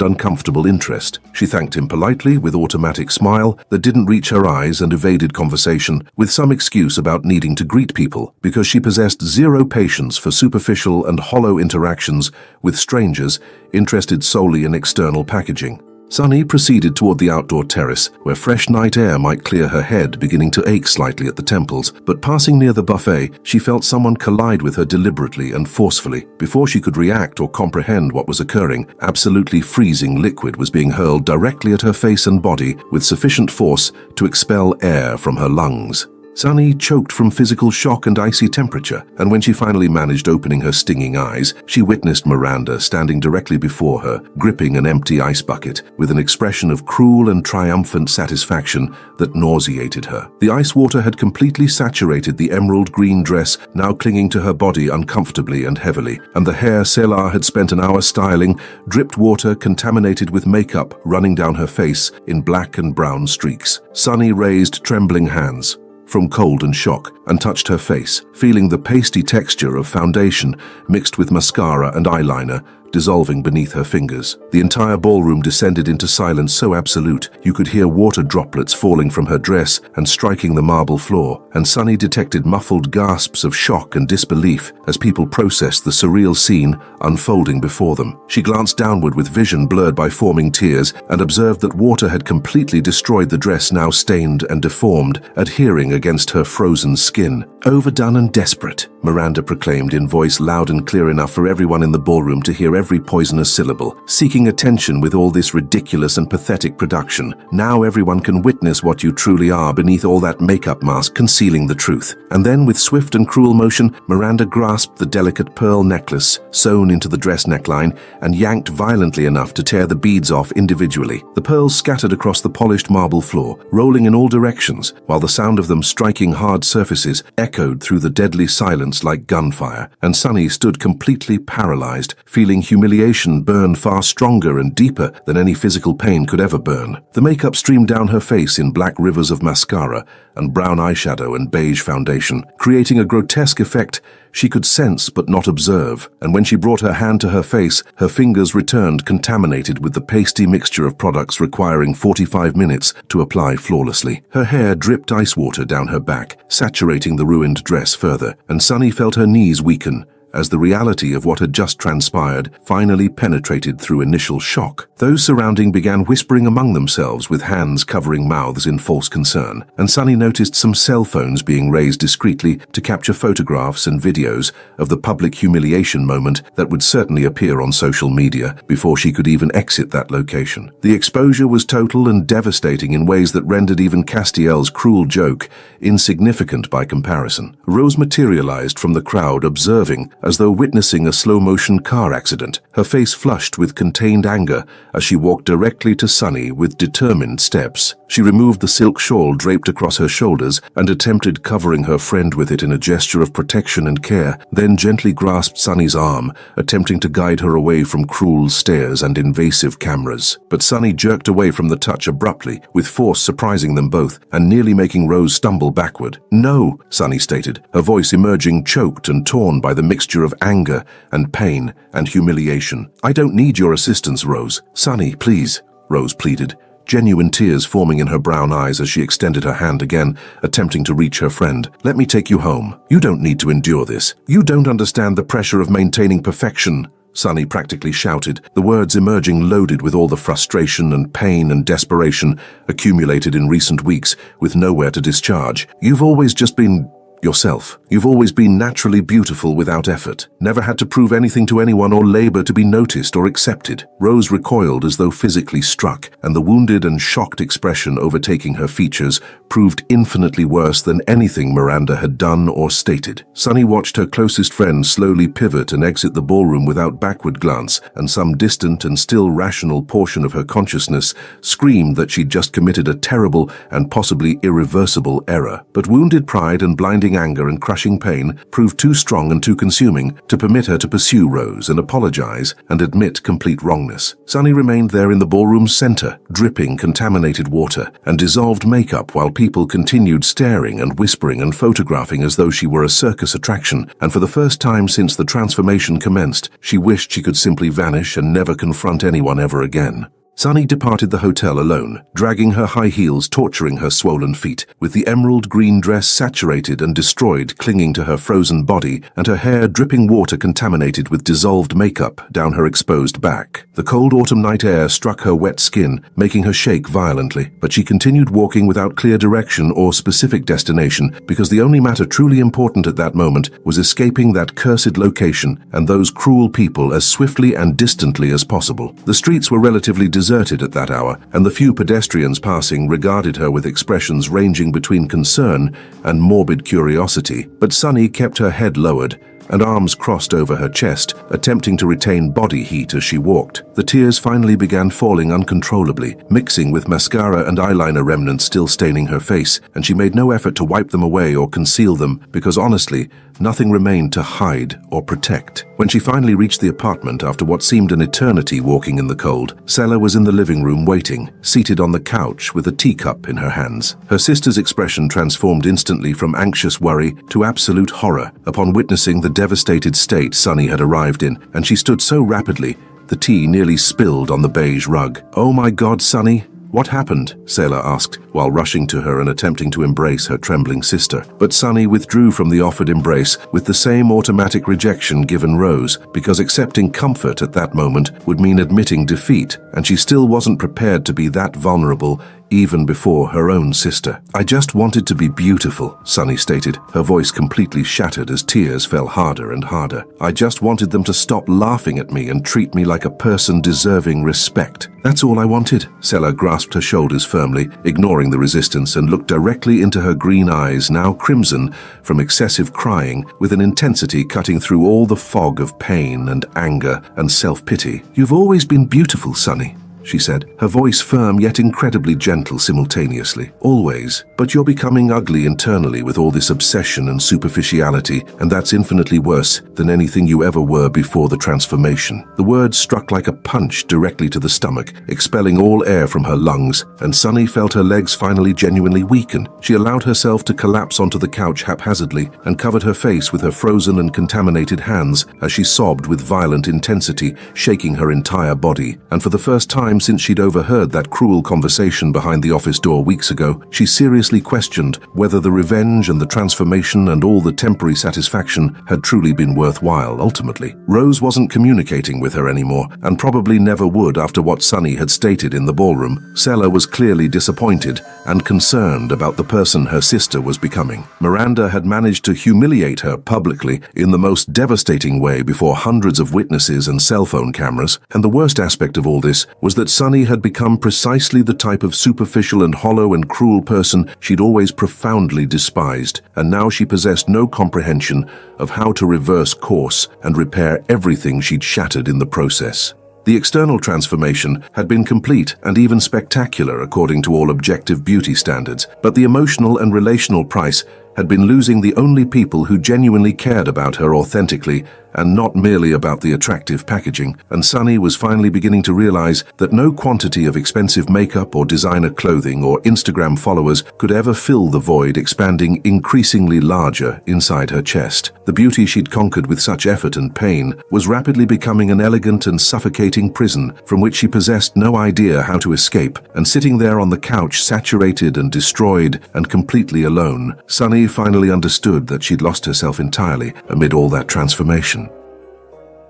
uncomfortable interest. She thanked him politely with automatic smile that didn't reach her eyes and evaded conversation, with some excuse about needing to greet people, because she possessed zero patience for superficial and hollow interactions with strangers interested solely in external packaging. Sunny proceeded toward the outdoor terrace, where fresh night air might clear her head, beginning to ache slightly at the temples. But passing near the buffet, she felt someone collide with her deliberately and forcefully. Before she could react or comprehend what was occurring, absolutely freezing liquid was being hurled directly at her face and body with sufficient force to expel air from her lungs. Sunny choked from physical shock and icy temperature, and when she finally managed opening her stinging eyes, she witnessed Miranda standing directly before her, gripping an empty ice bucket, with an expression of cruel and triumphant satisfaction that nauseated her. The ice water had completely saturated the emerald green dress, now clinging to her body uncomfortably and heavily, and the hair Selah had spent an hour styling dripped water contaminated with makeup running down her face in black and brown streaks. Sunny raised trembling hands from cold and shock and touched her face, feeling the pasty texture of foundation mixed with mascara and eyeliner dissolving beneath her fingers. The entire ballroom descended into silence so absolute you could hear water droplets falling from her dress and striking the marble floor, and Sunny detected muffled gasps of shock and disbelief as people processed the surreal scene unfolding before them. She glanced downward with vision blurred by forming tears and observed that water had completely destroyed the dress, now stained and deformed, adhering against her frozen skin. "Overdone and desperate," Miranda proclaimed in voice loud and clear enough for everyone in the ballroom to hear every poisonous syllable. "Seeking attention with all this ridiculous and pathetic production. Now everyone can witness what you truly are beneath all that makeup mask concealing the truth." And then, with swift and cruel motion, Miranda grasped the delicate pearl necklace sewn into the dress neckline and yanked violently enough to tear the beads off individually. The pearls scattered across the polished marble floor, rolling in all directions, while the sound of them striking hard surfaces echoed through the deadly silence like gunfire, and Sunny stood completely paralyzed, feeling humiliation burn far stronger and deeper than any physical pain could ever burn. The makeup streamed down her face in black rivers of mascara and brown eyeshadow and beige foundation, creating a grotesque effect she could sense but not observe, and when she brought her hand to her face, her fingers returned contaminated with the pasty mixture of products requiring 45 minutes to apply flawlessly. Her hair dripped ice water down her back, saturating the ruined dress further, and Sunny felt her knees weaken as the reality of what had just transpired finally penetrated through initial shock. Those surrounding began whispering among themselves with hands covering mouths in false concern, and Sunny noticed some cell phones being raised discreetly to capture photographs and videos of the public humiliation moment that would certainly appear on social media before she could even exit that location. The exposure was total and devastating in ways that rendered even Castiel's cruel joke insignificant by comparison. Rose materialized from the crowd, observing as though witnessing a slow-motion car accident, her face flushed with contained anger as she walked directly to Sunny with determined steps. She removed the silk shawl draped across her shoulders and attempted covering her friend with it in a gesture of protection and care, then gently grasped Sunny's arm, attempting to guide her away from cruel stares and invasive cameras. But Sunny jerked away from the touch abruptly, with force surprising them both and nearly making Rose stumble backward. "No," Sunny stated, her voice emerging choked and torn by the mixture of anger and pain and humiliation. "I don't need your assistance, Rose." "Sunny, please," Rose pleaded, genuine tears forming in her brown eyes as she extended her hand again, attempting to reach her friend. "Let me take you home. You don't need to endure this. You don't understand the pressure of maintaining perfection," Sunny practically shouted, the words emerging loaded with all the frustration and pain and desperation accumulated in recent weeks with nowhere to discharge. "You've always just been yourself. You've always been naturally beautiful without effort. Never had to prove anything to anyone or labor to be noticed or accepted." Rose recoiled as though physically struck, and the wounded and shocked expression overtaking her features proved infinitely worse than anything Miranda had done or stated. Sunny watched her closest friend slowly pivot and exit the ballroom without backward glance, and some distant and still rational portion of her consciousness screamed that she'd just committed a terrible and possibly irreversible error. But wounded pride and blinding anger and crushing pain proved too strong and too consuming to permit her to pursue Rose and apologize and admit complete wrongness. Sunny remained there in the ballroom's center, dripping contaminated water and dissolved makeup while people continued staring and whispering and photographing as though she were a circus attraction, and for the first time since the transformation commenced, she wished she could simply vanish and never confront anyone ever again. Sunny departed the hotel alone, dragging her high heels torturing her swollen feet, with the emerald green dress saturated and destroyed clinging to her frozen body and her hair dripping water contaminated with dissolved makeup down her exposed back. The cold autumn night air struck her wet skin, making her shake violently, but she continued walking without clear direction or specific destination because the only matter truly important at that moment was escaping that cursed location and those cruel people as swiftly and distantly as possible. The streets were relatively deserted at that hour, and the few pedestrians passing regarded her with expressions ranging between concern and morbid curiosity. But Sunny kept her head lowered and arms crossed over her chest, attempting to retain body heat as she walked. The tears finally began falling uncontrollably, mixing with mascara and eyeliner remnants still staining her face, and she made no effort to wipe them away or conceal them because honestly, nothing remained to hide or protect. When she finally reached the apartment after what seemed an eternity walking in the cold, Sela was in the living room waiting, seated on the couch with a teacup in her hands. Her sister's expression transformed instantly from anxious worry to absolute horror upon witnessing the devastated state Sunny had arrived in, and she stood so rapidly, the tea nearly spilled on the beige rug. "Oh my God, Sunny, what happened?" Sela asked, while rushing to her and attempting to embrace her trembling sister. But Sunny withdrew from the offered embrace with the same automatic rejection given Rose, because accepting comfort at that moment would mean admitting defeat, and she still wasn't prepared to be that vulnerable even before her own sister. "I just wanted to be beautiful," Sunny stated, her voice completely shattered as tears fell harder and harder. "I just wanted them to stop laughing at me and treat me like a person deserving respect. That's all I wanted." Sela grasped her shoulders firmly, ignoring the resistance, and looked directly into her green eyes, now crimson from excessive crying, with an intensity cutting through all the fog of pain and anger and self-pity. "You've always been beautiful, Sunny," she said, her voice firm yet incredibly gentle simultaneously. "Always. But you're becoming ugly internally with all this obsession and superficiality, and that's infinitely worse than anything you ever were before the transformation." The words struck like a punch directly to the stomach, expelling all air from her lungs, and Sunny felt her legs finally genuinely weaken. She allowed herself to collapse onto the couch haphazardly and covered her face with her frozen and contaminated hands as she sobbed with violent intensity, shaking her entire body. And for the first time since she'd overheard that cruel conversation behind the office door weeks ago, she seriously questioned whether the revenge and the transformation and all the temporary satisfaction had truly been worthwhile ultimately. Rose wasn't communicating with her anymore, and probably never would after what Sunny had stated in the ballroom. Sela was clearly disappointed and concerned about the person her sister was becoming. Miranda had managed to humiliate her publicly in the most devastating way before hundreds of witnesses and cell phone cameras, and the worst aspect of all this was that Sunny had become precisely the type of superficial and hollow and cruel person she'd always profoundly despised, and now she possessed no comprehension of how to reverse course and repair everything she'd shattered in the process. The external transformation had been complete and even spectacular according to all objective beauty standards, but the emotional and relational price had been losing the only people who genuinely cared about her authentically and not merely about the attractive packaging, and Sunny was finally beginning to realize that no quantity of expensive makeup or designer clothing or Instagram followers could ever fill the void expanding increasingly larger inside her chest. The beauty she'd conquered with such effort and pain was rapidly becoming an elegant and suffocating prison from which she possessed no idea how to escape, and sitting there on the couch saturated and destroyed and completely alone, Sunny finally understood that she'd lost herself entirely amid all that transformation.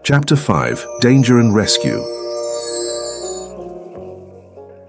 Chapter 5: Danger and Rescue.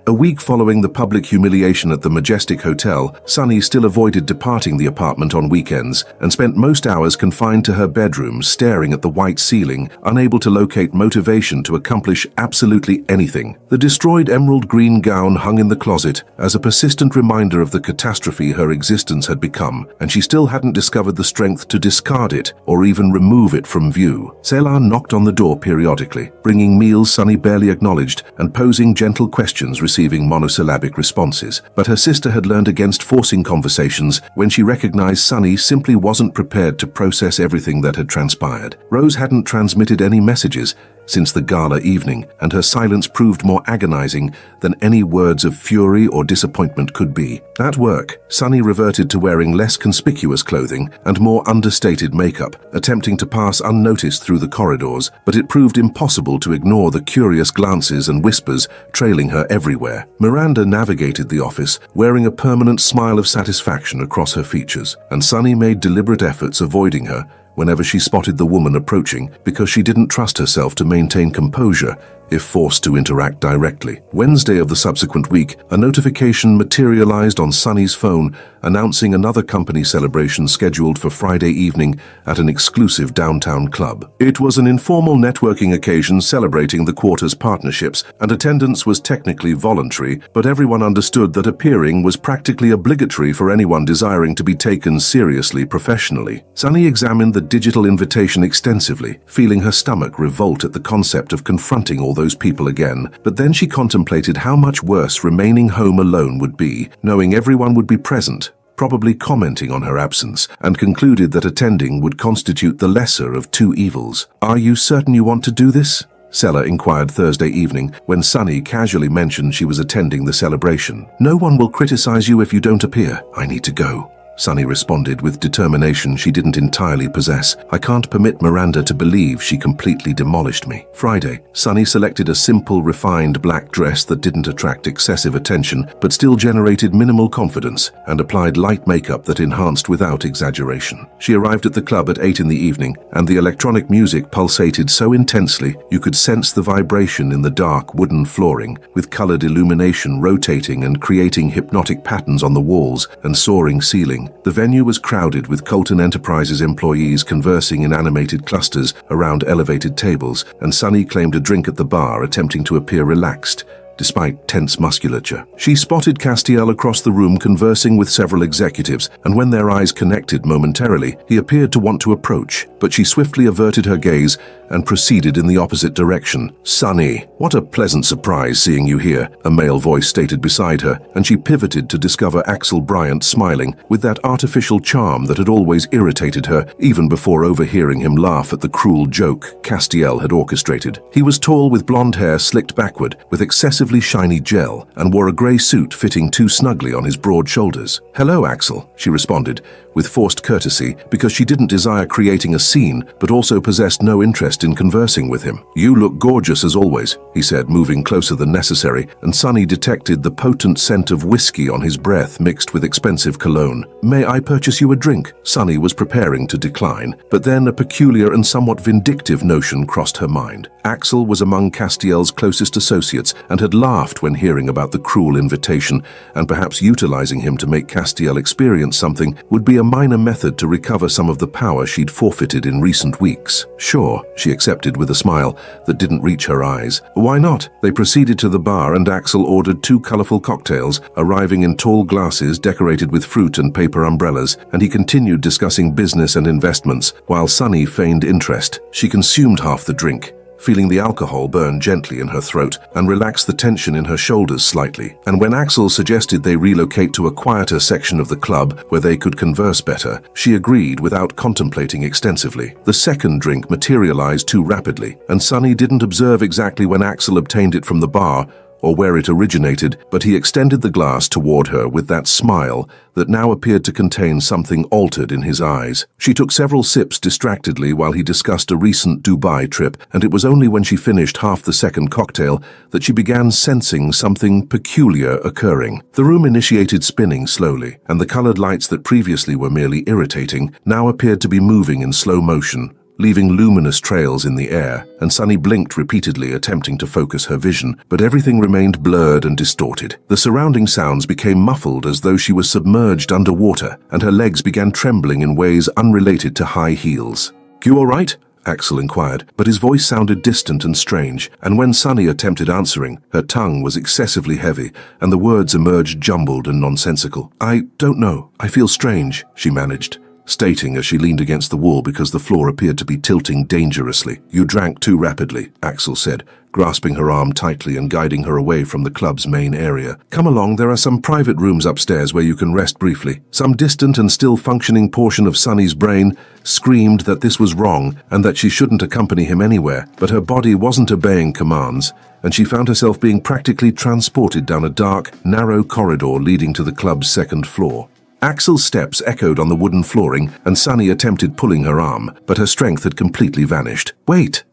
A week following the public humiliation at the Majestic Hotel, Sunny still avoided departing the apartment on weekends and spent most hours confined to her bedroom, staring at the white ceiling, unable to locate motivation to accomplish absolutely anything. The destroyed emerald green gown hung in the closet as a persistent reminder of the catastrophe her existence had become, and she still hadn't discovered the strength to discard it or even remove it from view. Selah knocked on the door periodically, bringing meals Sunny barely acknowledged and posing gentle questions receiving monosyllabic responses, but her sister had learned against forcing conversations when she recognized Sunny simply wasn't prepared to process everything that had transpired. Rose hadn't transmitted any messages since the gala evening, and her silence proved more agonizing than any words of fury or disappointment could be. At work, Sunny reverted to wearing less conspicuous clothing and more understated makeup, attempting to pass unnoticed through the corridors, but it proved impossible to ignore the curious glances and whispers trailing her everywhere. Miranda navigated the office, wearing a permanent smile of satisfaction across her features, and Sunny made deliberate efforts avoiding her whenever she spotted the woman approaching because she didn't trust herself to maintain composure if forced to interact directly. Wednesday of the subsequent week, a notification materialized on Sunny's phone announcing another company celebration scheduled for Friday evening at an exclusive downtown club. It was an informal networking occasion celebrating the quarter's partnerships, and attendance was technically voluntary, but everyone understood that appearing was practically obligatory for anyone desiring to be taken seriously professionally. Sunny examined the digital invitation extensively, feeling her stomach revolt at the concept of confronting all those people again, but then she contemplated how much worse remaining home alone would be, knowing everyone would be present, probably commenting on her absence, and concluded that attending would constitute the lesser of two evils. "Are you certain you want to do this?" Selah inquired Thursday evening when Sunny casually mentioned she was attending the celebration. "No one will criticize you if you don't appear. I need to go," Sunny responded with determination she didn't entirely possess. "I can't permit Miranda to believe she completely demolished me." Friday, Sunny selected a simple, refined black dress that didn't attract excessive attention but still generated minimal confidence, and applied light makeup that enhanced without exaggeration. She arrived at the club at 8 in the evening, and the electronic music pulsated so intensely you could sense the vibration in the dark wooden flooring, with colored illumination rotating and creating hypnotic patterns on the walls and soaring ceiling. The venue was crowded with Colton Enterprises employees conversing in animated clusters around elevated tables, and Sunny claimed a drink at the bar, attempting to appear relaxed despite tense musculature. She spotted Castiel across the room conversing with several executives, and when their eyes connected momentarily, he appeared to want to approach, but she swiftly averted her gaze and proceeded in the opposite direction. "Sunny, what a pleasant surprise seeing you here," a male voice stated beside her, and she pivoted to discover Axel Bryant smiling with that artificial charm that had always irritated her, even before overhearing him laugh at the cruel joke Castiel had orchestrated. He was tall with blonde hair slicked backward, with excessively shiny gel, and wore a grey suit fitting too snugly on his broad shoulders. "Hello, Axel," she responded, with forced courtesy, because she didn't desire creating a scene, but also possessed no interest in conversing with him. "You look gorgeous as always," he said, moving closer than necessary, and Sunny detected the potent scent of whiskey on his breath mixed with expensive cologne. "May I purchase you a drink?" Sunny was preparing to decline, but then a peculiar and somewhat vindictive notion crossed her mind. Axel was among Castiel's closest associates and had laughed when hearing about the cruel invitation, and perhaps utilizing him to make Castiel experience something would be a minor method to recover some of the power she'd forfeited in recent weeks. "Sure," she accepted with a smile that didn't reach her eyes. "Why not?" They proceeded to the bar, and Axel ordered 2 colorful cocktails, arriving in tall glasses decorated with fruit and paper umbrellas, and he continued discussing business and investments, while Sunny feigned interest. She consumed half the drink, feeling the alcohol burn gently in her throat and relax the tension in her shoulders slightly. And when Axel suggested they relocate to a quieter section of the club where they could converse better, she agreed without contemplating extensively. The second drink materialized too rapidly, and Sunny didn't observe exactly when Axel obtained it from the bar or where it originated, but he extended the glass toward her with that smile that now appeared to contain something altered in his eyes. She took several sips distractedly while he discussed a recent Dubai trip, and it was only when she finished half the second cocktail that she began sensing something peculiar occurring. The room initiated spinning slowly, and the colored lights that previously were merely irritating now appeared to be moving in slow motion, leaving luminous trails in the air, and Sunny blinked repeatedly, attempting to focus her vision, but everything remained blurred and distorted. The surrounding sounds became muffled as though she was submerged underwater, and her legs began trembling in ways unrelated to high heels. "You all right?" Axel inquired, but his voice sounded distant and strange, and when Sunny attempted answering, her tongue was excessively heavy, and the words emerged jumbled and nonsensical. "I don't know. I feel strange," she managed, stating as she leaned against the wall because the floor appeared to be tilting dangerously. "You drank too rapidly," Axel said, grasping her arm tightly and guiding her away from the club's main area. "Come along, there are some private rooms upstairs where you can rest briefly." Some distant and still functioning portion of Sunny's brain screamed that this was wrong and that she shouldn't accompany him anywhere, but her body wasn't obeying commands, and she found herself being practically transported down a dark, narrow corridor leading to the club's second floor. Axel's steps echoed on the wooden flooring, and Sunny attempted pulling her arm, but her strength had completely vanished. "Wait,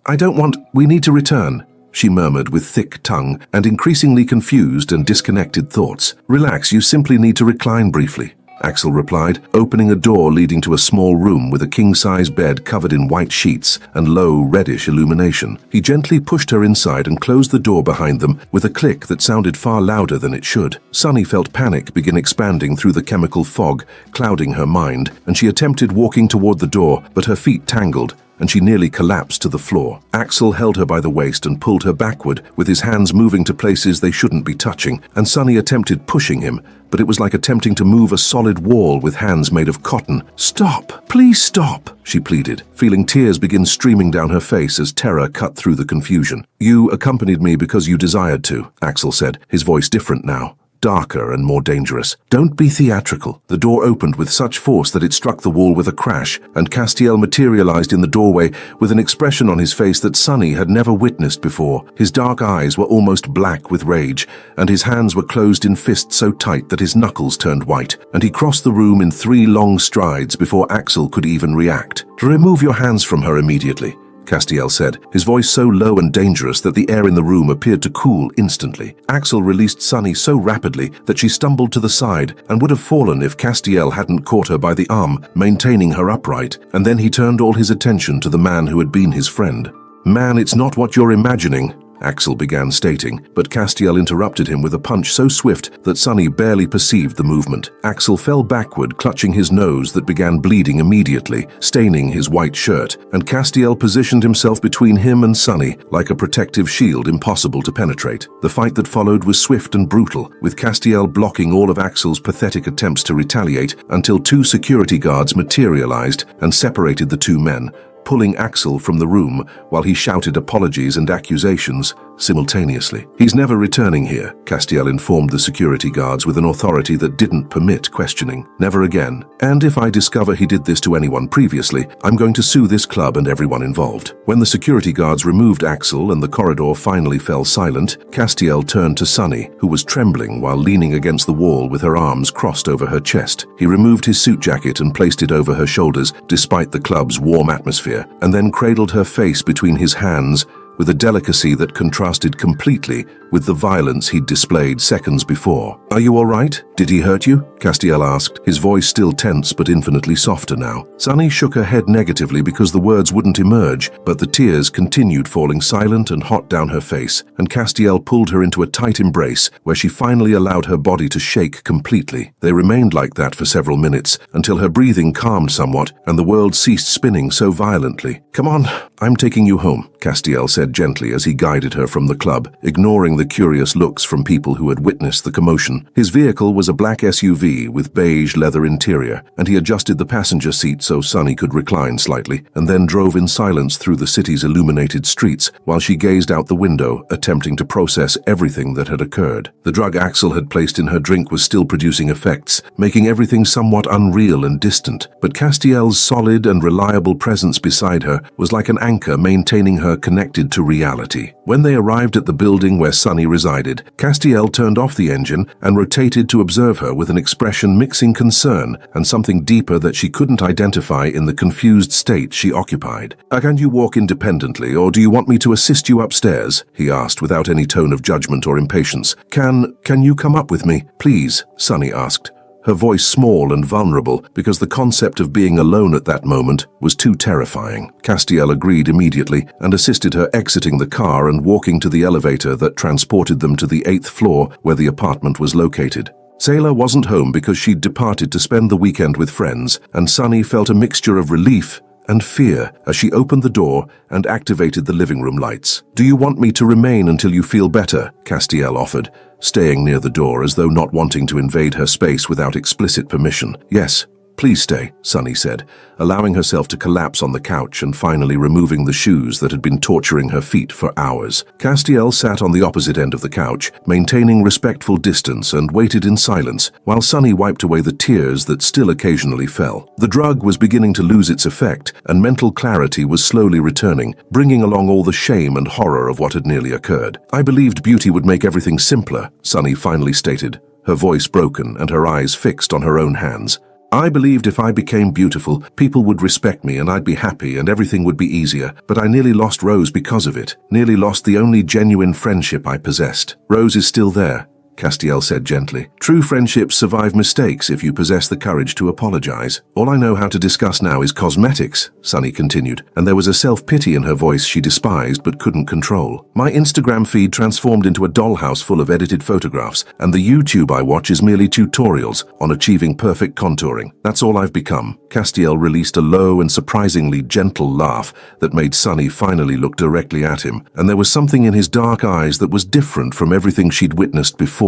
we need to return," she murmured with thick tongue and increasingly confused and disconnected thoughts. "Relax, you simply need to recline briefly," Axel replied, opening a door leading to a small room with a king-size bed covered in white sheets and low, reddish illumination. He gently pushed her inside and closed the door behind them with a click that sounded far louder than it should. Sunny felt panic begin expanding through the chemical fog, clouding her mind, and she attempted walking toward the door, but her feet tangled, and she nearly collapsed to the floor. Axel held her by the waist and pulled her backward, with his hands moving to places they shouldn't be touching, and Sunny attempted pushing him, but it was like attempting to move a solid wall with hands made of cotton. "Stop! Please stop!" she pleaded, feeling tears begin streaming down her face as terror cut through the confusion. "You accompanied me because you desired to," Axel said, his voice different now, darker and more dangerous. "Don't be theatrical." The door opened with such force that it struck the wall with a crash, and Castiel materialized in the doorway with an expression on his face that Sunny had never witnessed before. His dark eyes were almost black with rage, and his hands were closed in fists so tight that his knuckles turned white, and he crossed the room in 3 long strides before Axel could even react. "Remove your hands from her immediately," Castiel said, his voice so low and dangerous that the air in the room appeared to cool instantly. Axel released Sunny so rapidly that she stumbled to the side and would have fallen if Castiel hadn't caught her by the arm, maintaining her upright, and then he turned all his attention to the man who had been his friend. "Man, it's not what you're imagining," Axel began stating, but Castiel interrupted him with a punch so swift that Sunny barely perceived the movement. Axel fell backward, clutching his nose that began bleeding immediately, staining his white shirt, and Castiel positioned himself between him and Sunny like a protective shield impossible to penetrate. The fight that followed was swift and brutal, with Castiel blocking all of Axel's pathetic attempts to retaliate until 2 security guards materialized and separated the 2 men, pulling Axel from the room while he shouted apologies and accusations simultaneously. "He's never returning here," Castiel informed the security guards with an authority that didn't permit questioning. "Never again. And if I discover he did this to anyone previously, I'm going to sue this club and everyone involved." When the security guards removed Axel and the corridor finally fell silent, Castiel turned to Sunny, who was trembling while leaning against the wall with her arms crossed over her chest. He removed his suit jacket and placed it over her shoulders despite the club's warm atmosphere, and then cradled her face between his hands with a delicacy that contrasted completely with the violence he'd displayed seconds before. "Are you all right? Did he hurt you?" Castiel asked, his voice still tense but infinitely softer now. Sunny shook her head negatively because the words wouldn't emerge, but the tears continued falling silent and hot down her face, and Castiel pulled her into a tight embrace where she finally allowed her body to shake completely. They remained like that for several minutes until her breathing calmed somewhat and the world ceased spinning so violently. "Come on, "I'm taking you home," Castiel said gently as he guided her from the club, ignoring the curious looks from people who had witnessed the commotion. His vehicle was a black SUV with beige leather interior, and he adjusted the passenger seat so Sunny could recline slightly, and then drove in silence through the city's illuminated streets while she gazed out the window, attempting to process everything that had occurred. The drug Axel had placed in her drink was still producing effects, making everything somewhat unreal and distant, but Castiel's solid and reliable presence beside her was like an anchor maintaining her connected to reality. When they arrived at the building where Sunny resided, Castiel turned off the engine and rotated to observe her with an expression mixing concern and something deeper that she couldn't identify in the confused state she occupied. "Can you walk independently, or do you want me to assist you upstairs?" he asked without any tone of judgment or impatience. Can you come up with me, please?" Sunny asked, her voice small and vulnerable because the concept of being alone at that moment was too terrifying. Castiel agreed immediately and assisted her exiting the car and walking to the elevator that transported them to the 8th floor where the apartment was located. Sailor wasn't home because she'd departed to spend the weekend with friends, and Sunny felt a mixture of relief and fear as she opened the door and activated the living room lights. "Do you want me to remain until you feel better?" Castiel offered, staying near the door as though not wanting to invade her space without explicit permission. "Yes, please stay," Sunny said, allowing herself to collapse on the couch and finally removing the shoes that had been torturing her feet for hours. Castiel sat on the opposite end of the couch, maintaining respectful distance, and waited in silence, while Sunny wiped away the tears that still occasionally fell. The drug was beginning to lose its effect, and mental clarity was slowly returning, bringing along all the shame and horror of what had nearly occurred. "I believed beauty would make everything simpler," Sunny finally stated, her voice broken and her eyes fixed on her own hands. "I believed if I became beautiful, people would respect me and I'd be happy and everything would be easier, but I nearly lost Rose because of it. Nearly lost the only genuine friendship I possessed. Rose is still there," Castiel said gently. "True friendships survive mistakes if you possess the courage to apologize. All I know how to discuss now is cosmetics," Sunny continued, and there was a self-pity in her voice she despised but couldn't control. "My Instagram feed transformed into a dollhouse full of edited photographs, and the YouTube I watch is merely tutorials on achieving perfect contouring. That's all I've become." Castiel released a low and surprisingly gentle laugh that made Sunny finally look directly at him, and there was something in his dark eyes that was different from everything she'd witnessed before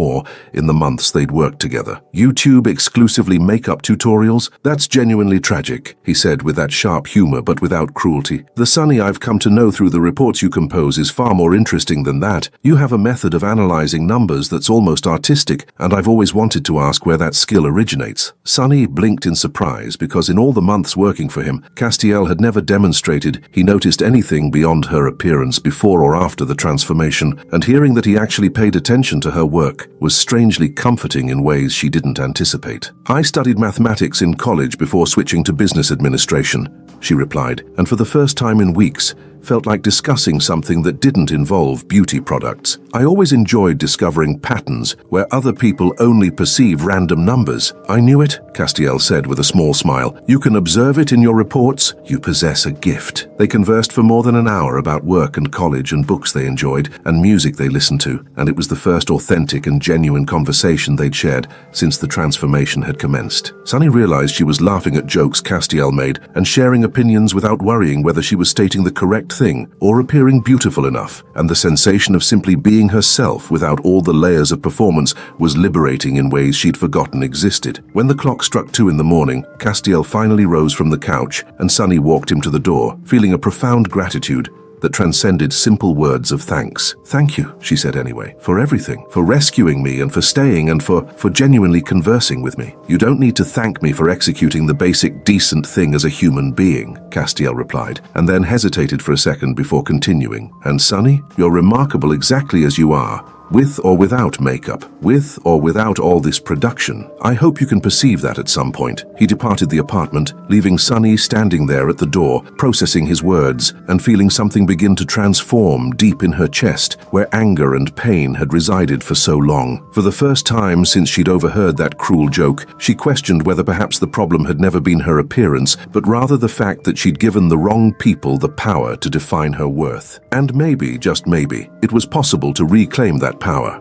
in the months they'd worked together. "YouTube exclusively makeup tutorials? That's genuinely tragic," he said with that sharp humor but without cruelty. "The Sunny I've come to know through the reports you compose is far more interesting than that. You have a method of analyzing numbers that's almost artistic, and I've always wanted to ask where that skill originates." Sunny blinked in surprise because in all the months working for him, Castiel had never demonstrated he noticed anything beyond her appearance before or after the transformation, and hearing that he actually paid attention to her work was strangely comforting in ways she didn't anticipate. "I studied mathematics in college before switching to business administration," she replied, and for the first time in weeks, felt like discussing something that didn't involve beauty products. "I always enjoyed discovering patterns where other people only perceive random numbers." "I knew it," Castiel said with a small smile. "You can observe it in your reports. You possess a gift." They conversed for more than an hour about work and college and books they enjoyed and music they listened to, and it was the first authentic and genuine conversation they'd shared since the transformation had commenced. Sunny realized she was laughing at jokes Castiel made and sharing opinions without worrying whether she was stating the correct thing or appearing beautiful enough, and the sensation of simply being herself without all the layers of performance was liberating in ways she'd forgotten existed. When the clock struck 2 in the morning, Castiel finally rose from the couch and Sunny walked him to the door, feeling a profound gratitude that transcended simple words of thanks. "Thank you," she said anyway, "for everything, for rescuing me and for staying and for genuinely conversing with me." "You don't need to thank me for executing the basic decent thing as a human being," Castiel replied, and then hesitated for a second before continuing. "And Sunny, you're remarkable exactly as you are, with or without makeup, with or without all this production. I hope you can perceive that at some point." He departed the apartment, leaving Sunny standing there at the door, processing his words and feeling something begin to transform deep in her chest, where anger and pain had resided for so long. For the first time since she'd overheard that cruel joke, she questioned whether perhaps the problem had never been her appearance, but rather the fact that she'd given the wrong people the power to define her worth. And maybe, just maybe, it was possible to reclaim that power.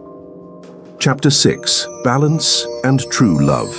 Chapter 6: Balance and True Love.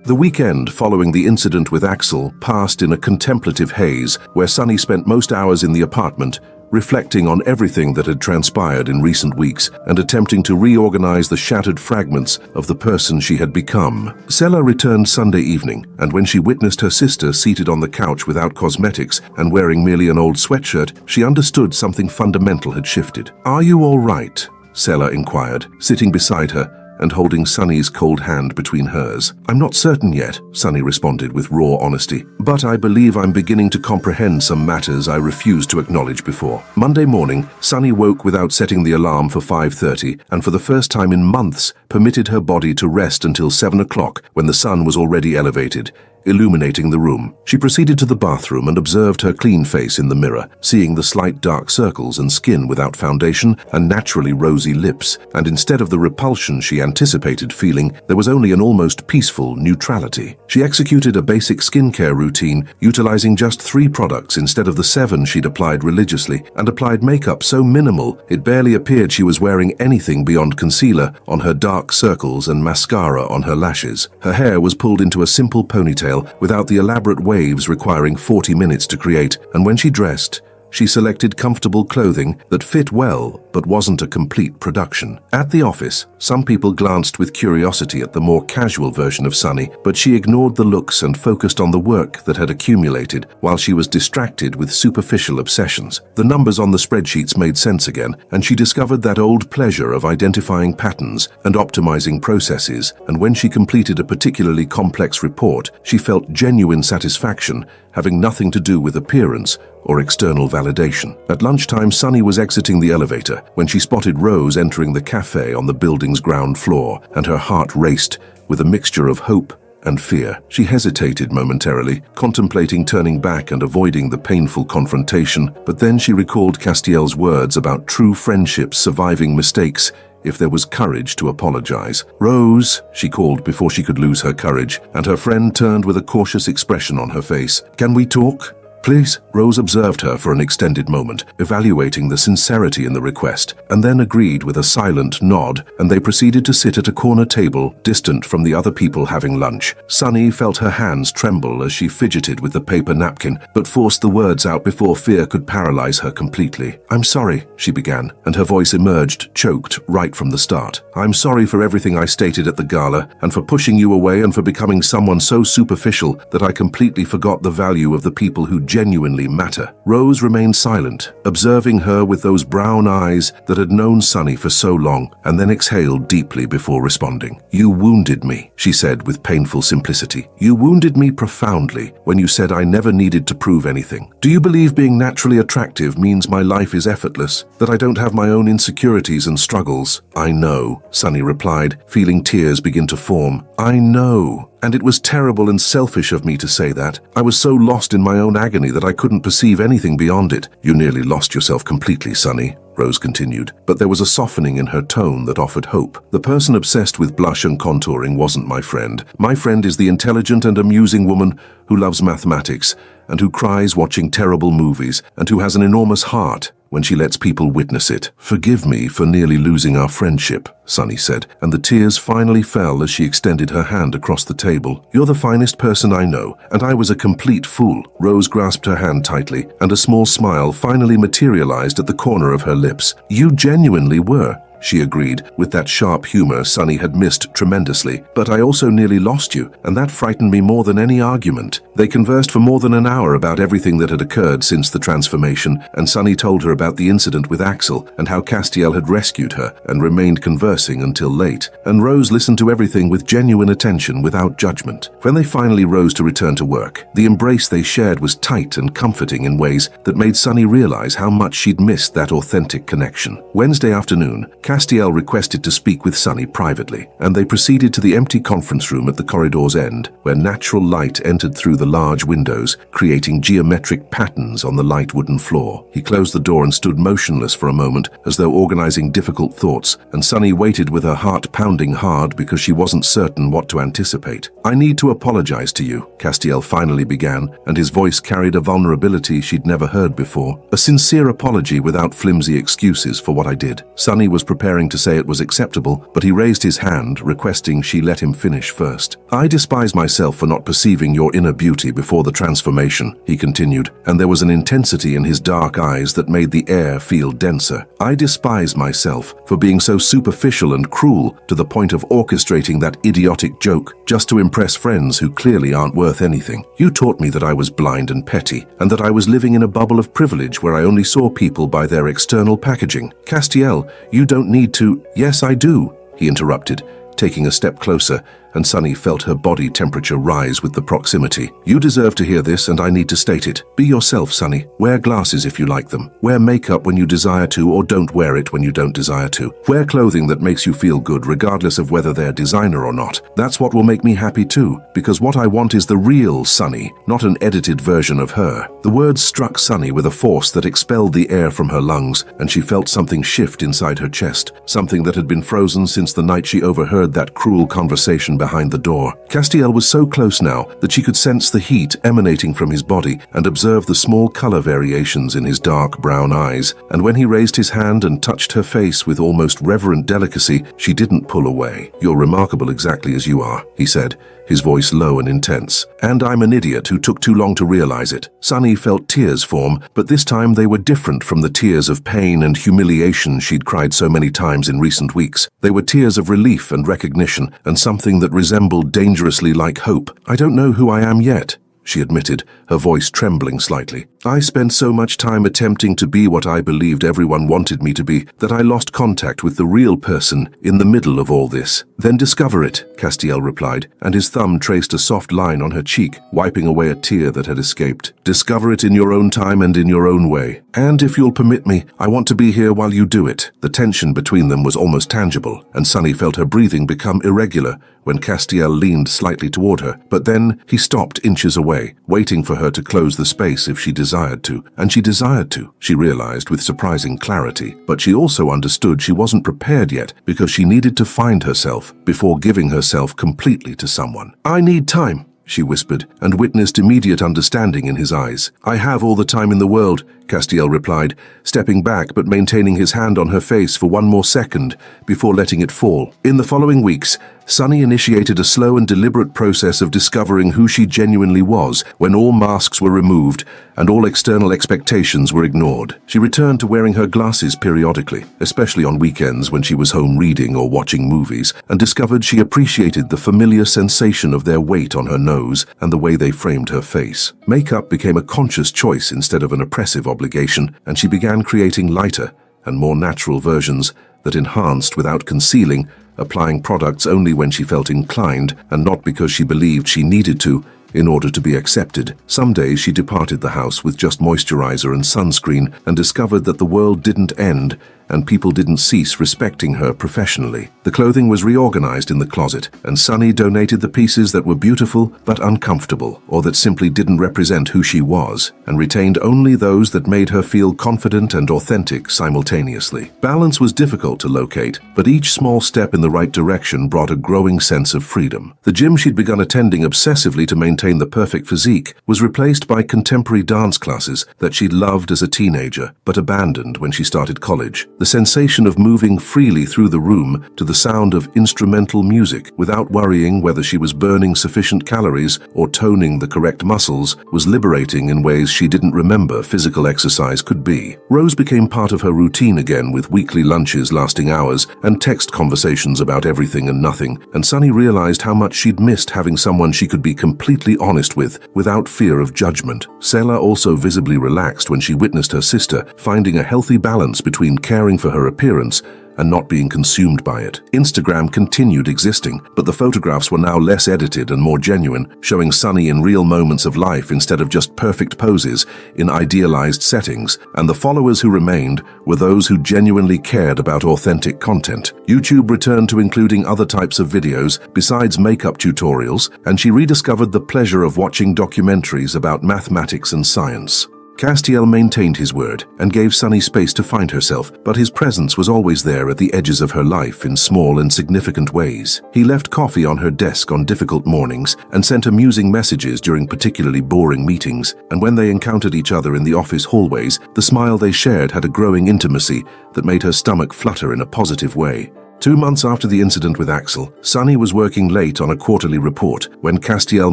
The weekend following the incident with Axel passed in a contemplative haze where Sunny spent most hours in the apartment, reflecting on everything that had transpired in recent weeks and attempting to reorganize the shattered fragments of the person she had become. Sela returned Sunday evening, and when she witnessed her sister seated on the couch without cosmetics and wearing merely an old sweatshirt, she understood something fundamental had shifted. "Are you all right?" Sela inquired, sitting beside her and holding Sunny's cold hand between hers. "I'm not certain yet," Sunny responded with raw honesty, "but I believe I'm beginning to comprehend some matters I refused to acknowledge before." Monday morning, Sunny woke without setting the alarm for 5:30 and for the first time in months permitted her body to rest until 7 o'clock when the sun was already elevated, illuminating the room. She proceeded to the bathroom and observed her clean face in the mirror, seeing the slight dark circles and skin without foundation and naturally rosy lips, and instead of the repulsion she anticipated feeling, there was only an almost peaceful neutrality. She executed a basic skincare routine, utilizing just 3 products instead of the 7 she'd applied religiously, and applied makeup so minimal it barely appeared she was wearing anything beyond concealer on her dark circles and mascara on her lashes. Her hair was pulled into a simple ponytail without the elaborate waves requiring 40 minutes to create, and when she dressed, she selected comfortable clothing that fit well but wasn't a complete production. At the office, some people glanced with curiosity at the more casual version of Sunny, but she ignored the looks and focused on the work that had accumulated while she was distracted with superficial obsessions. The numbers on the spreadsheets made sense again, and she discovered that old pleasure of identifying patterns and optimizing processes, and when she completed a particularly complex report, she felt genuine satisfaction, having nothing to do with appearance or external validation. At lunchtime, Sunny was exiting the elevator when she spotted Rose entering the cafe on the building's ground floor, and her heart raced with a mixture of hope and fear. She hesitated momentarily, contemplating turning back and avoiding the painful confrontation, but then she recalled Castiel's words about true friendships surviving mistakes if there was courage to apologize. "Rose," she called before she could lose her courage, and her friend turned with a cautious expression on her face. "Can we talk?" "Please." Rose observed her for an extended moment, evaluating the sincerity in the request, and then agreed with a silent nod, and they proceeded to sit at a corner table, distant from the other people having lunch. Sunny felt her hands tremble as she fidgeted with the paper napkin, but forced the words out before fear could paralyze her completely. "I'm sorry," she began, and her voice emerged, choked, right from the start. "I'm sorry for everything I stated at the gala, and for pushing you away and for becoming someone so superficial that I completely forgot the value of the people who genuinely matter." Rose remained silent, observing her with those brown eyes that had known Sunny for so long, and then exhaled deeply before responding. "You wounded me," she said with painful simplicity. "You wounded me profoundly when you said I never needed to prove anything. Do you believe being naturally attractive means my life is effortless, that I don't have my own insecurities and struggles?" "I know," Sunny replied, feeling tears begin to form. "I know. And it was terrible and selfish of me to say that. I was so lost in my own agony that I couldn't perceive anything beyond it." "You nearly lost yourself completely, Sunny," Rose continued, but there was a softening in her tone that offered hope. "The person obsessed with blush and contouring wasn't my friend. My friend is the intelligent and amusing woman who loves mathematics and who cries watching terrible movies and who has an enormous heart when she lets people witness it." "Forgive me for nearly losing our friendship," Sunny said, and the tears finally fell as she extended her hand across the table. "You're the finest person I know, and I was a complete fool." Rose grasped her hand tightly, and a small smile finally materialized at the corner of her lips. "You genuinely were," she agreed, with that sharp humor Sunny had missed tremendously. "But I also nearly lost you, and that frightened me more than any argument." They conversed for more than an hour about everything that had occurred since the transformation, and Sunny told her about the incident with Axel and how Castiel had rescued her and remained conversing until late. And Rose listened to everything with genuine attention without judgment. When they finally rose to return to work, the embrace they shared was tight and comforting in ways that made Sunny realize how much she'd missed that authentic connection. Wednesday afternoon, Castiel requested to speak with Sunny privately, and they proceeded to the empty conference room at the corridor's end, where natural light entered through the large windows, creating geometric patterns on the light wooden floor. He closed the door and stood motionless for a moment, as though organizing difficult thoughts, and Sunny waited with her heart pounding hard because she wasn't certain what to anticipate. "I need to apologize to you," Castiel finally began, and his voice carried a vulnerability she'd never heard before. "A sincere apology without flimsy excuses for what I did." Sunny was prepared preparing to say it was acceptable, but he raised his hand, requesting she let him finish first. "I despise myself for not perceiving your inner beauty before the transformation," he continued, and there was an intensity in his dark eyes that made the air feel denser. "I despise myself for being so superficial and cruel to the point of orchestrating that idiotic joke just to impress friends who clearly aren't worth anything. You taught me that I was blind and petty, and that I was living in a bubble of privilege where I only saw people by their external packaging. Castiel, you don't need to—" "Yes, I do," he interrupted, taking a step closer, and Sunny felt her body temperature rise with the proximity. "You deserve to hear this, and I need to state it. Be yourself, Sunny. Wear glasses if you like them. Wear makeup when you desire to, or don't wear it when you don't desire to. Wear clothing that makes you feel good, regardless of whether they're designer or not. That's what will make me happy too, because what I want is the real Sunny, not an edited version of her." The words struck Sunny with a force that expelled the air from her lungs, and she felt something shift inside her chest, something that had been frozen since the night she overheard that cruel conversation behind the door. Castiel was so close now that she could sense the heat emanating from his body and observe the small color variations in his dark brown eyes, and when he raised his hand and touched her face with almost reverent delicacy, she didn't pull away. "You're remarkable exactly as you are," he said, his voice low and intense. "And I'm an idiot who took too long to realize it." Sunny felt tears form, but this time they were different from the tears of pain and humiliation she'd cried so many times in recent weeks. They were tears of relief and recognition, and something that resembled dangerously like hope. "I don't know who I am yet," she admitted, her voice trembling slightly. "I spent so much time attempting to be what I believed everyone wanted me to be that I lost contact with the real person in the middle of all this." "Then discover it," Castiel replied, and his thumb traced a soft line on her cheek, wiping away a tear that had escaped. "Discover it in your own time and in your own way. And if you'll permit me, I want to be here while you do it." The tension between them was almost tangible, and Sunny felt her breathing become irregular when Castiel leaned slightly toward her, but then he stopped inches away, waiting for her to close the space if she desired to. And she desired to, she realized with surprising clarity. But she also understood she wasn't prepared yet because she needed to find herself before giving herself completely to someone. "I need time," she whispered, and witnessed immediate understanding in his eyes. "I have all the time in the world," Castiel replied, stepping back but maintaining his hand on her face for one more second before letting it fall. In the following weeks, Sunny initiated a slow and deliberate process of discovering who she genuinely was when all masks were removed and all external expectations were ignored. She returned to wearing her glasses periodically, especially on weekends when she was home reading or watching movies, and discovered she appreciated the familiar sensation of their weight on her nose and the way they framed her face. Makeup became a conscious choice instead of an oppressive obligation, and she began creating lighter and more natural versions that enhanced without concealing, applying products only when she felt inclined and not because she believed she needed to in order to be accepted. Some days she departed the house with just moisturizer and sunscreen and discovered that the world didn't end and people didn't cease respecting her professionally. The clothing was reorganized in the closet, and Sunny donated the pieces that were beautiful but uncomfortable, or that simply didn't represent who she was, and retained only those that made her feel confident and authentic simultaneously. Balance was difficult to locate, but each small step in the right direction brought a growing sense of freedom. The gym she'd begun attending obsessively to maintain the perfect physique was replaced by contemporary dance classes that she'd loved as a teenager, but abandoned when she started college. The sensation of moving freely through the room to the sound of instrumental music without worrying whether she was burning sufficient calories or toning the correct muscles was liberating in ways she didn't remember physical exercise could be. Rose became part of her routine again, with weekly lunches lasting hours and text conversations about everything and nothing, and Sunny realized how much she'd missed having someone she could be completely honest with without fear of judgment. Selah also visibly relaxed when she witnessed her sister finding a healthy balance between caring for her appearance and not being consumed by it. Instagram continued existing, but the photographs were now less edited and more genuine, showing Sunny in real moments of life instead of just perfect poses in idealized settings, and the followers who remained were those who genuinely cared about authentic content. YouTube returned to including other types of videos besides makeup tutorials, and she rediscovered the pleasure of watching documentaries about mathematics and science. Castiel maintained his word and gave Sunny space to find herself, but his presence was always there at the edges of her life in small and significant ways. He left coffee on her desk on difficult mornings and sent amusing messages during particularly boring meetings, and when they encountered each other in the office hallways, the smile they shared had a growing intimacy that made her stomach flutter in a positive way. 2 months after the incident with Axel, Sunny was working late on a quarterly report when Castiel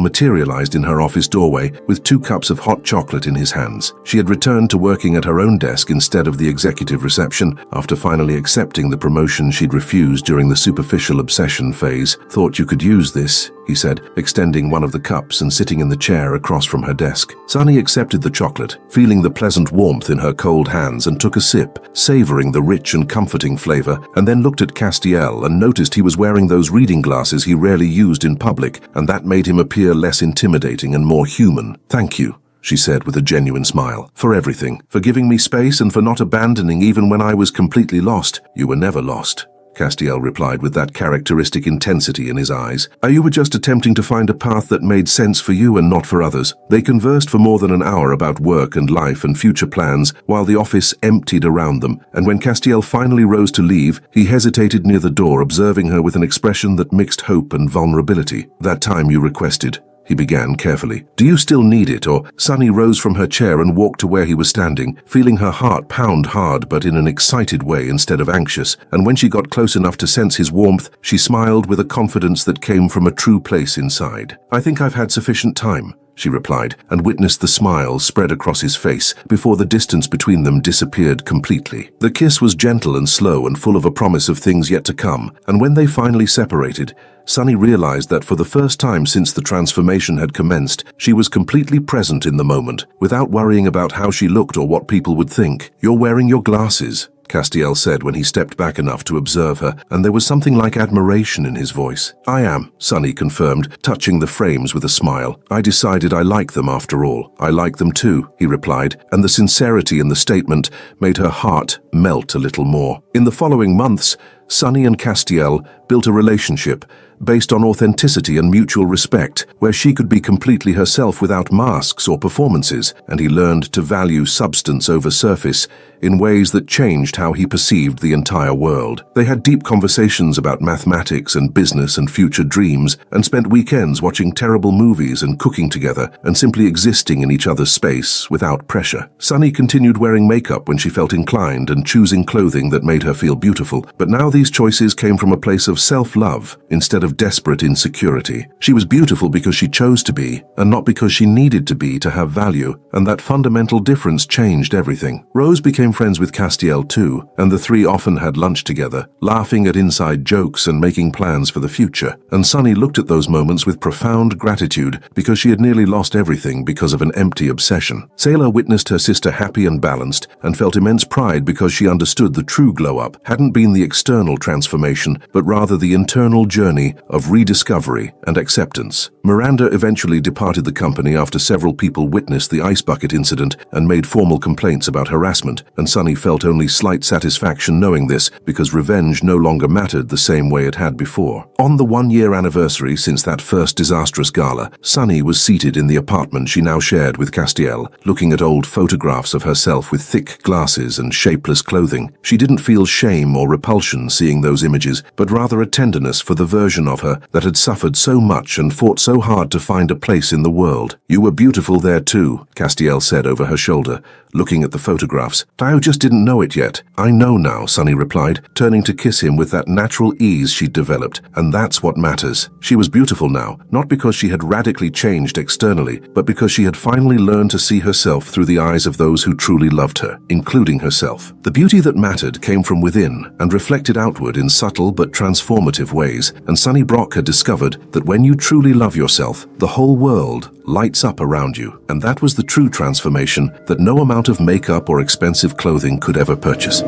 materialized in her office doorway with 2 cups of hot chocolate in his hands. She had returned to working at her own desk instead of the executive reception after finally accepting the promotion she'd refused during the superficial obsession phase. "Thought you could use this," he said, extending one of the cups and sitting in the chair across from her desk. Sunny accepted the chocolate, feeling the pleasant warmth in her cold hands, and took a sip, savoring the rich and comforting flavor, and then looked at Castiel and noticed he was wearing those reading glasses he rarely used in public, and that made him appear less intimidating and more human. "Thank you," she said with a genuine smile, "for everything, for giving me space and for not abandoning even when I was completely lost." "You were never lost," Castiel replied with that characteristic intensity in his eyes. "You were just attempting to find a path that made sense for you and not for others." They conversed for more than an hour about work and life and future plans while the office emptied around them, and when Castiel finally rose to leave, he hesitated near the door, observing her with an expression that mixed hope and vulnerability. "That time you requested," he began carefully. "Do you still need it?" Or Sunny rose from her chair and walked to where he was standing, feeling her heart pound hard but in an excited way instead of anxious, and when she got close enough to sense his warmth, she smiled with a confidence that came from a true place inside. "I think I've had sufficient time," she replied, and witnessed the smile spread across his face before the distance between them disappeared completely. The kiss was gentle and slow and full of a promise of things yet to come, and when they finally separated, Sunny realized that for the first time since the transformation had commenced, she was completely present in the moment, without worrying about how she looked or what people would think. "You're wearing your glasses," Castiel said when he stepped back enough to observe her, and there was something like admiration in his voice. "I am," Sunny confirmed, touching the frames with a smile. "I decided I like them after all." "I like them too," he replied, and the sincerity in the statement made her heart melt a little more. In the following months, Sunny and Castiel built a relationship based on authenticity and mutual respect, where she could be completely herself without masks or performances, and he learned to value substance over surface in ways that changed how he perceived the entire world. They had deep conversations about mathematics and business and future dreams, and spent weekends watching terrible movies and cooking together and simply existing in each other's space without pressure. Sunny continued wearing makeup when she felt inclined and choosing clothing that made her feel beautiful, but now these choices came from a place of self-love instead of desperate insecurity. She was beautiful because she chose to be, and not because she needed to be to have value, and that fundamental difference changed everything. Rose became friends with Castiel too, and the three often had lunch together, laughing at inside jokes and making plans for the future. And Sunny looked at those moments with profound gratitude because she had nearly lost everything because of an empty obsession. Sailor witnessed her sister happy and balanced and felt immense pride because she understood the true glow-up hadn't been the external transformation, but rather the internal journey of rediscovery and acceptance. Miranda eventually departed the company after several people witnessed the ice bucket incident and made formal complaints about harassment, and Sunny felt only slight satisfaction knowing this because revenge no longer mattered the same way it had before. On the 1-year anniversary since that first disastrous gala, Sunny was seated in the apartment she now shared with Castiel, looking at old photographs of herself with thick glasses and shapeless clothing. She didn't feel shame or repulsion seeing those images, but rather a tenderness for the version of her that had suffered so much and fought so hard to find a place in the world. "You were beautiful there too," Castiel said over her shoulder, looking at the photographs. "I just didn't know it yet." "I know now," Sunny replied, turning to kiss him with that natural ease she'd developed, "and that's what matters." She was beautiful now, not because she had radically changed externally, but because she had finally learned to see herself through the eyes of those who truly loved her, including herself. The beauty that mattered came from within and reflected outward in subtle but transformative ways, and Sunny Brock had discovered that when you truly love yourself, the whole world lights up around you, and that was the true transformation that no amount of makeup or expensive clothing could ever purchase.